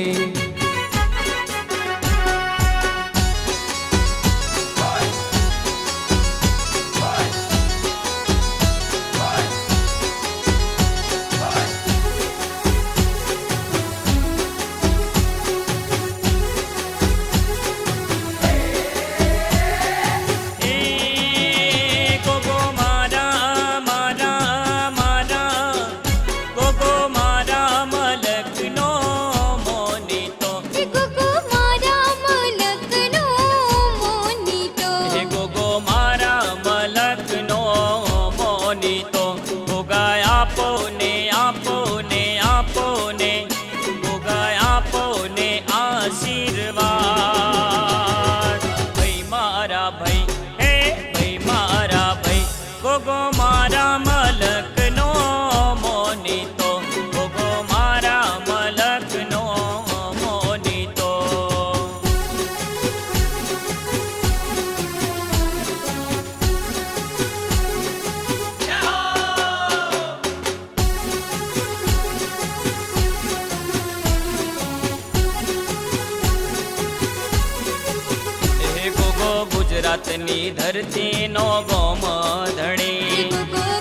ગુજરાતની ધરતીનો ગોમધણી,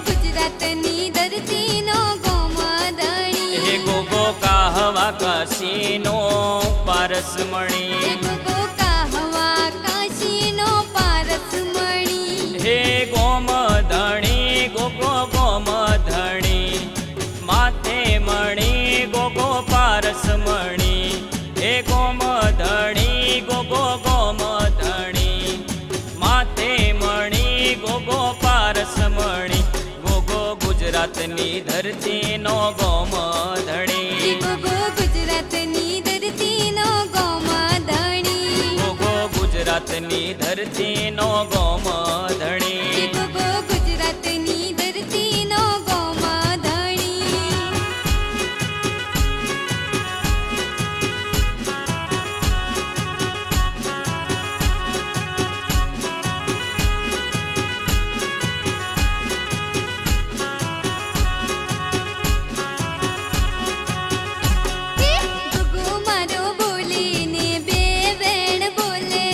ગુજરાતની ધરતીનો ગોમધણી. હે ગોગો કાહવા કાશીનો પારસમણી, ગોગો કાહવા કાશીનો પારસમણી. હે ગોમધણી ગોગો ગોમધણી, માથે મણી ગોગો પારસમણી. હે ગોમધણી ગોગો ગોમધણી, માથે મણી ગોગો પારસમણી. ગોગો ગુજરાતની ધરતીનો ગોમધણી, ગોગો ગુજરાતની ધરતીનો ગોમધણી. ગોગો ગુજરાતની ધરતીનો ગોમધણી. ગોગો ગુજરાતની ધરતીનો ગોમધણી. ગોગો મારો બોલે ને બે વેણ બોલે,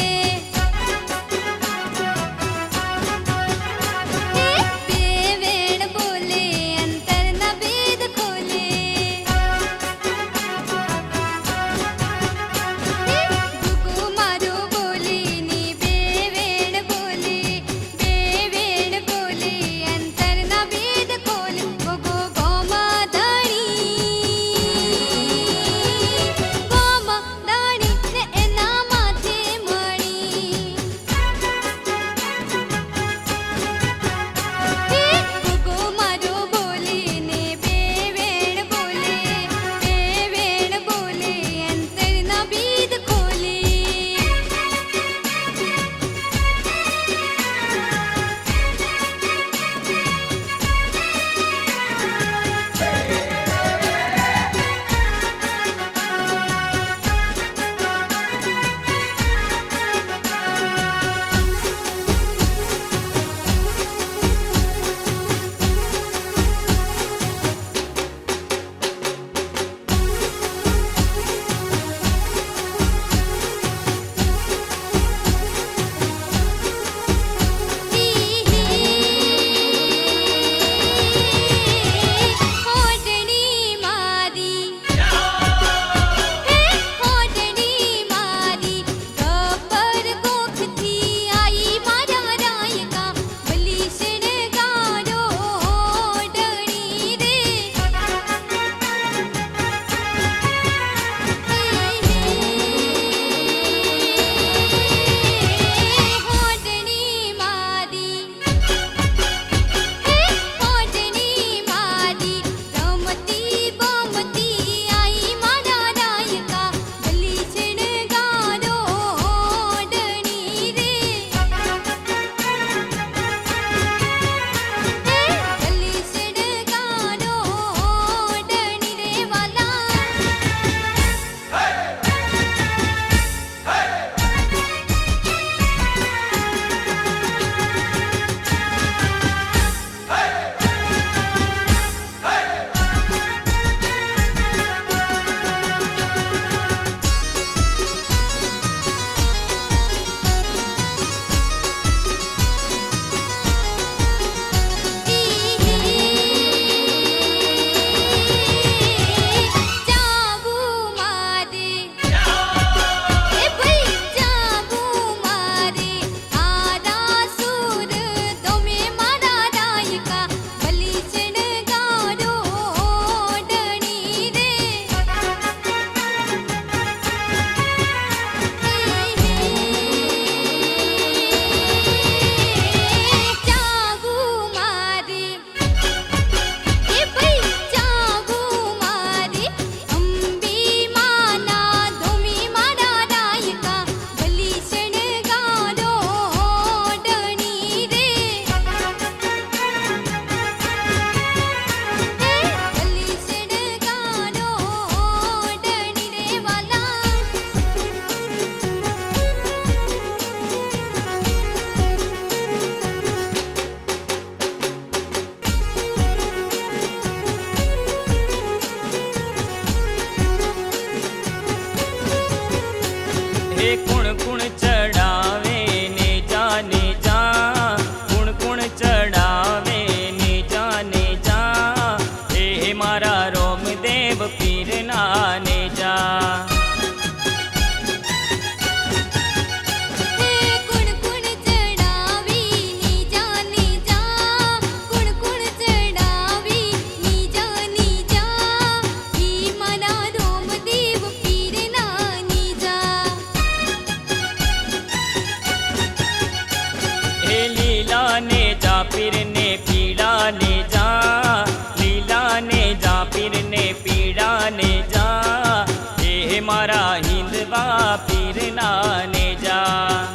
ને જા એ મારા હિંદવા પીરના ને જા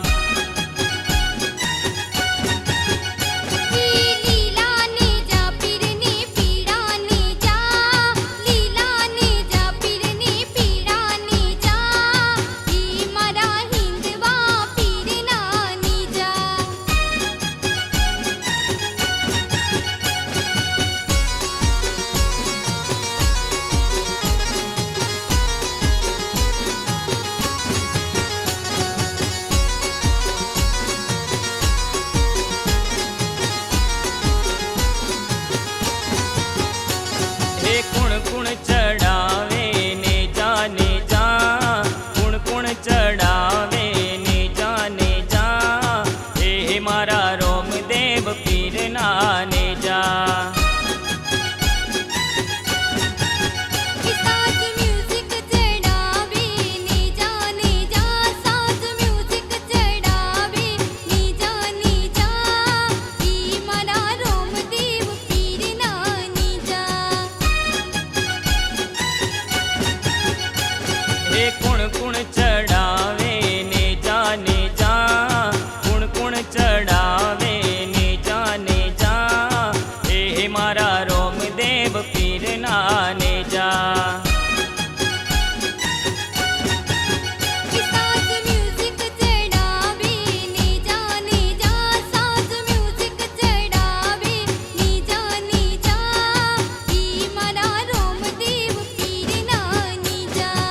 લીલા ને જા પીરની પીડા ને જા લીલા ને જા પીરની પીડા ને જા ઈ મારા હિંદવા પીરના ને જા હે કુણ કુણ ચડાવે ને જા કુણ કુણ ચડાવે ને જા હે મારા રોમદેવ પીરના ને જા સાજ મ્યુઝિક ચડાવે ને જા સાજ મ્યુઝિક ચડાવે ને જા ઈ મારા રોમદેવ પીરના ને જા હે કુણ કુણ ચડાવે ને જા કુણ કુણ ચડાવે ને જા હે મારા રોમદેવ પીરના ને જા સાજ મ્યુઝિક ચડાવે ને જા સાજ મ્યુઝિક ચડાવે ને જા ઈ મારા રોમદેવ પીરના ને જા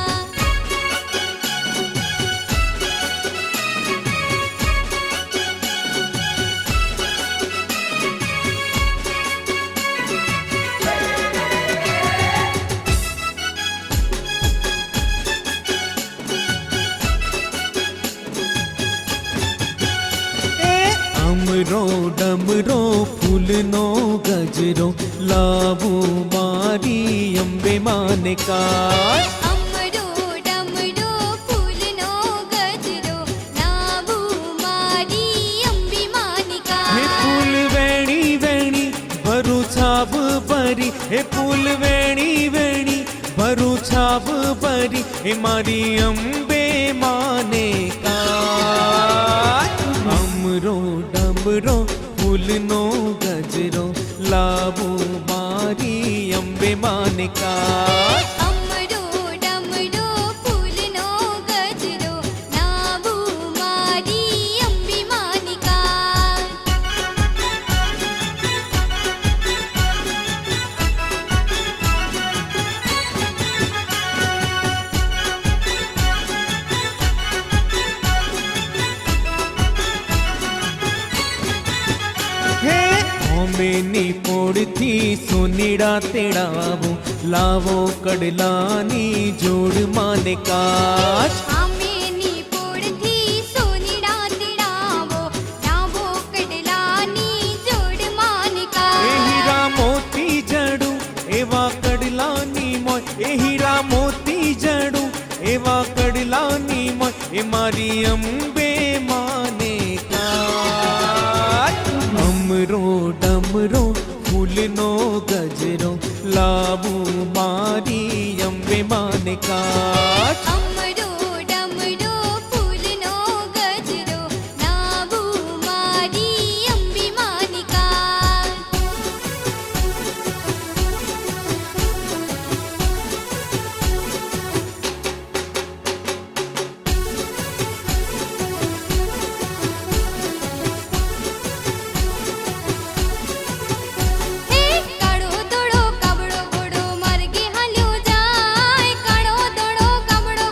અમરો ડમરો ફૂલનો ગજરો લાવો મારી અંબે માને કા અમરો ડમરો ફૂલનો ગજરો લાવો મારી અંબી માનિકા હે ફૂલ વેણી વેણી ભરું છાપ ભરી હે ફૂલ વેણી વેણી ભરું છાપ ભરી હે મારી અંબે માને કા અમરો ડમરો ફૂલનો ગજરો લાવો મારી અંબે માને કા અમરો ડમરો ફૂલનો ગજરો લાવો મારી અંબી માનિકા હે ઓમેની પોળથી સોનીડા તેડાવો લાવો કડલાની જોડ માને કાચ આમેની પોળથી સોનીડા તેડાવો લાવો કડલાની જોડ માનિકા એ હીરા મોતી જડું એવા કડલાની મોય એ હીરા મોતી જડું એવા કડલાની મોય એ મારી અંબે માને કાચ અમરો ડમરો ફૂલનો ગજરો લાવું મારી અંબે માને કાચ અમરો ડમરો ફૂલનો ગજરો લાવો મારી અંબી માનિકા હે કાળો ધોળો કાબડો ઘોડો માર્ગે હાલ્યો જાય કાળો ધોળો કાબડો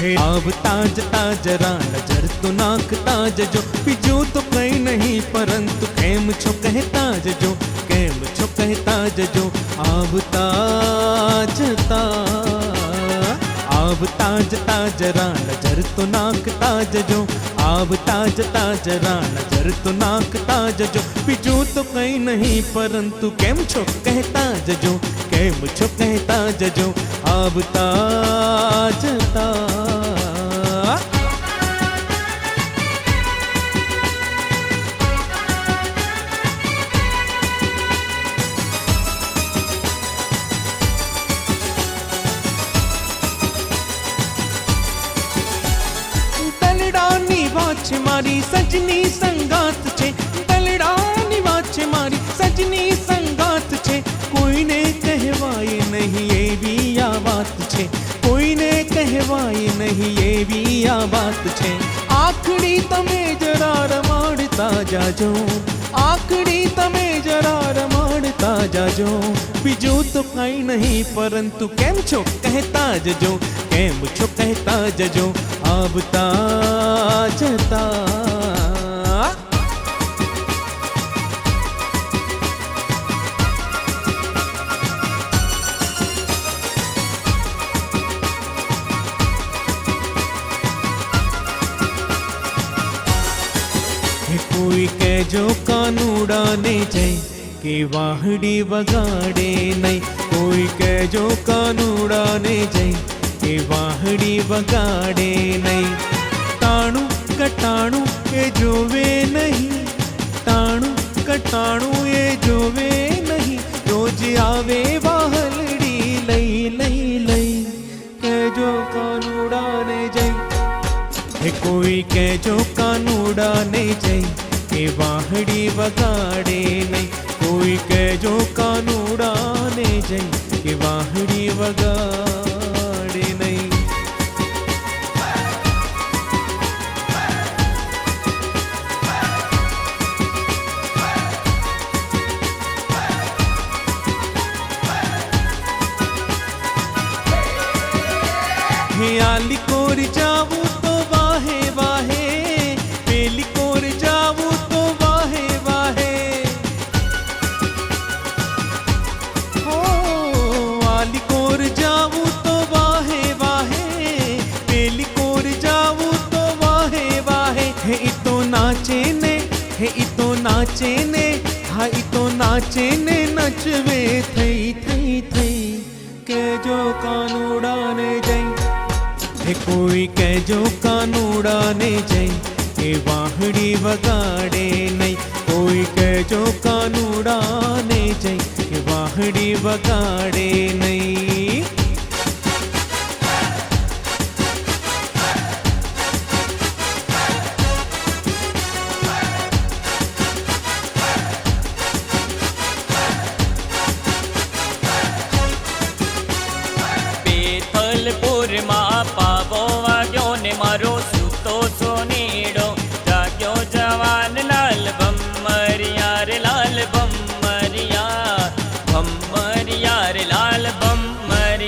हे अब ताज ताज नजर तो नाक ताज जो बीजू तो कहीं नहीं परंतु केम छो कहता जो केम छो कहता जो अब ताज अब ताज ताज नजर तो नाक ताज जो अब ताज ताज नजर तो नाक ताज जो बीजू तो कहीं नहीं परंतु केम छो कहता जो केम छो कहता जो अब ताज દલડાની વાત છે મારી સજની સંગાત છે દલડાની વાત છે મારી સજની સંગાત છે કોઈને કહેવાય નહીં એવી આ વાત છે કોઈને કહેવાય નહીં એવી આ વાત છે આખડી તમે જરા રમાડતા જાજો આખડી તમે જરા રમાડતા જાજો બીજું તો કાંઈ નહીં પરંતુ કેમ છો કહેતા જજો કેમ છો કહેતા જજો આવતા જતા कोई कहो कानूड़ा ने जय के वाहड़ी वगाड़े नहीं कोई कहो कानूड़ा ने जय के वाहड़ी वगाड़े नहीं टाणु कटाणु ये जोवे नहीं टाणु कटाणु ये जोवे नहीं रोज आवे वाहलड़ी लई लई लई कहो कानूड़ा ने जय कोई कहो कानूड़ा ने जय के वाहड़ी वगाड़े नहीं कोई कहो कानूड़ा ने जय के वाहड़ी वगाड़े नहीं हे आली कोर जाऊं तो वाहे वाहे पेली कोर जाऊं तो वाहे वाहे हो आली कोर जाऊं तो वाहे वाहे पेली कोर जाऊं तो वाहे वाहे हे इतो नाचे ने हे इतो नाचे ने हा इतो नाचे ने नचवे थई थई थई के जो कानूड़ा ने जई हे कोई कहो कानूड़ा ने जय के वाहड़ी वगाड़े नहीं कोई कहो कानूड़ा ने जय के वाहड़ी वगाड़े नहीं બેથલપુર માં પાવો વાગ્યો ને મારો સૂતો સોનેડો જાગ્યો જવાન લાલ ભમરિયા રે લાલ ભમરિયા રે લાલ ભમરિયા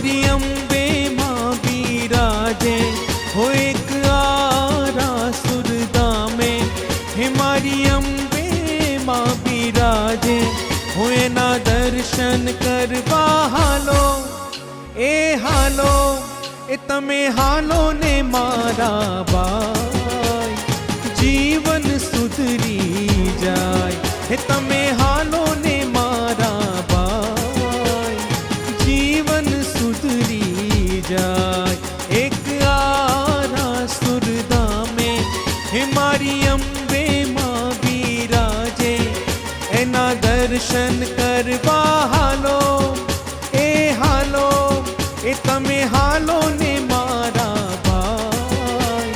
मारी अम्बे माँ बिराजे हो एक आरा सुरदा में। हे मारी अम्बे माँ बिराजे हो एना दर्शन करवा हालो ए तमे हालो ने मारा बाई जीवन सुधरी जाय। हे तमे हालो ने मारा बाई जीवन सुधरी जाय। एक आरा सुरदा में हे मारी अम्बे माँ बिराजे एना दर्शन करवा हालो ए तमे हालो ने मारा भाई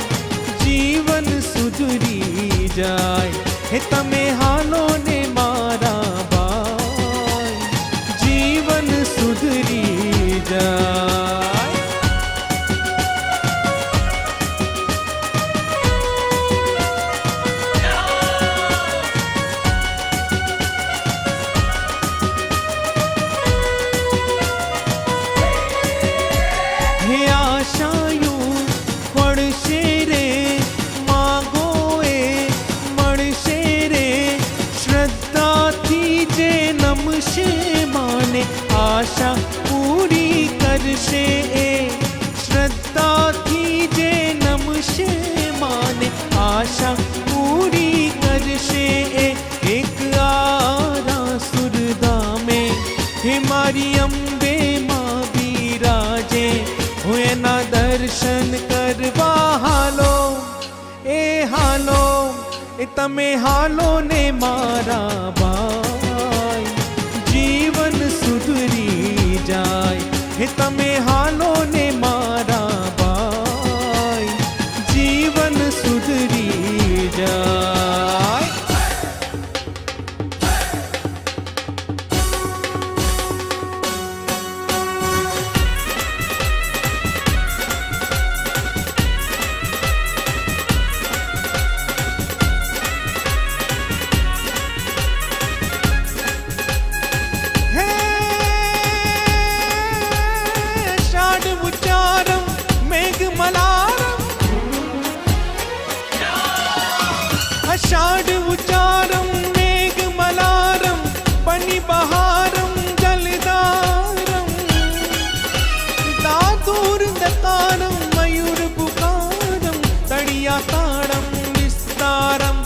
जीवन सुधरी जाय। हे तमे हालो ने मारा भाई जीवन सुधरी जाय। हे आशायूं पड़शे रे मागो ए मड़शे रे श्रद्धा थी जे नमशे माने आशा पूरी करशे ए श्रद्धा थी जे नमशे माने आशा पूरी करशे ए। एक आरा सुरदा में हे मारी अम्बे माँ बिराजे हो एना दर्शन करवा हालो ए तमे हालो ने मारा भाई जीवन सुधरी जाय। हे तमे हालो ने मारा भाई जीवन सुधरी जाय। आषाढ़ उच्चारम मेघ मलारम पनी बहारम जलदारम दादूर दतारम मयूर पुकारम तड़िया ताड़म विस्तारम।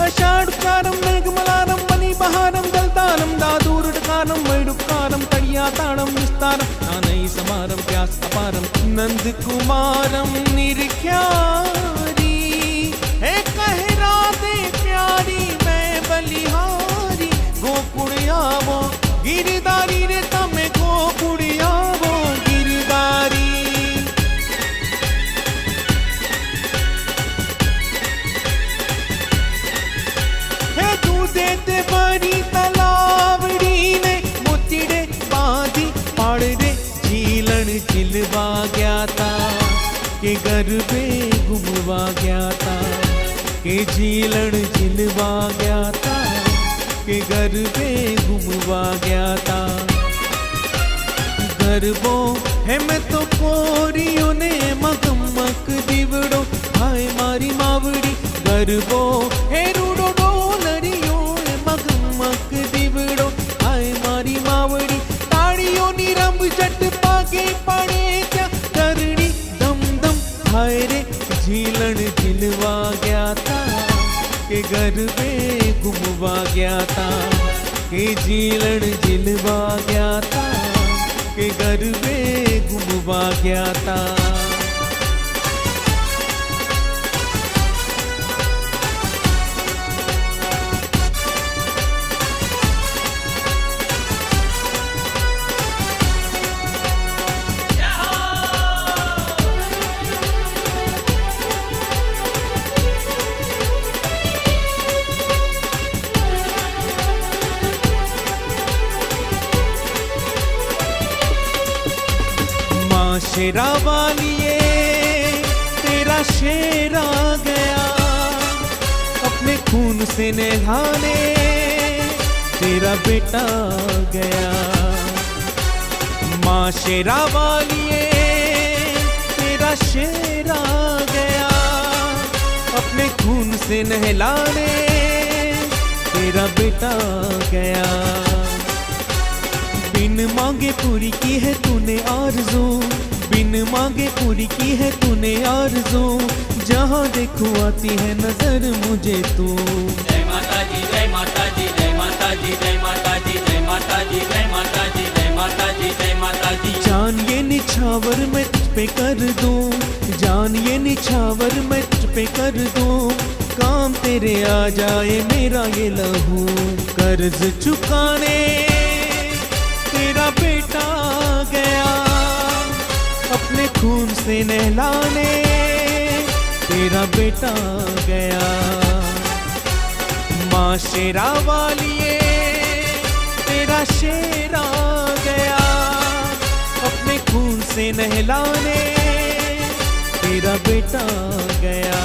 आषाढ़ उच्चारम मेघ मलारम पनी बहारम जलदारम दादूर दतारम मयूर पुकारम तड़िया ताड़म विस्तारम। नानई समारम प्यास अपारम नंद कुमारम निरख्यारी हे कहरा दे प्यारी मैं बलिहारी गोकुड़ियावो गिरदारी रे तमे गोकुड़ियावो गिरदारी। हे दूधे ते बड़ी तलावड़ी ने मोतीड़े बांधी पाड़ रे झीलन झिलवा गया था के गरबे घुमवा गया था के झीलन झिलवा गया था के गरबे घुमवा गया था। गरबो है मैं तो पोरियों ने मगमक दीवड़ो हाय मारी मावड़ी गरबो है रूडो डोलरियो है मगमक दीवड़ो हाय मारी मावड़ी। ताड़ियों नी रंब जट पागे पड़े क्या करनी दम दम हाय रे झीलन झिलवा गया था के गरबे घुमवा गया था के झीलन झिलवा गया था के गरबे घुमवा गया था। शेरा वालिए तेरा शेर आ गया अपने खून से नहलाने तेरा बेटा आ गया। माँ शेरा वालिए तेरा शेर आ गया, अपने खून से नहलाने तेरा बेटा गया। बिन मांगे पूरी की है तूने आरज़ू, बिन मांगे पूरी की है तूने आरज़ू, जहाँ देखूं आती है नजर मुझे तू। जय माता दी जय माता दी जय माता दी जय माता दी जय माता दी जय माता दी जय माता दी जय माता दी। जान ये निछावर मैं तुझ पे कर दूं, जान ये निछावर मैं तुझ पे कर दूं, काम तेरे आ जाए मेरा ये लहू। कर्ज चुकाने तेरा बेटा गया, अपने खून से नहलाने तेरा बेटा गया। माँ शेरा वालिए तेरा शेर आ गया, अपने खून से नहलाने तेरा बेटा गया।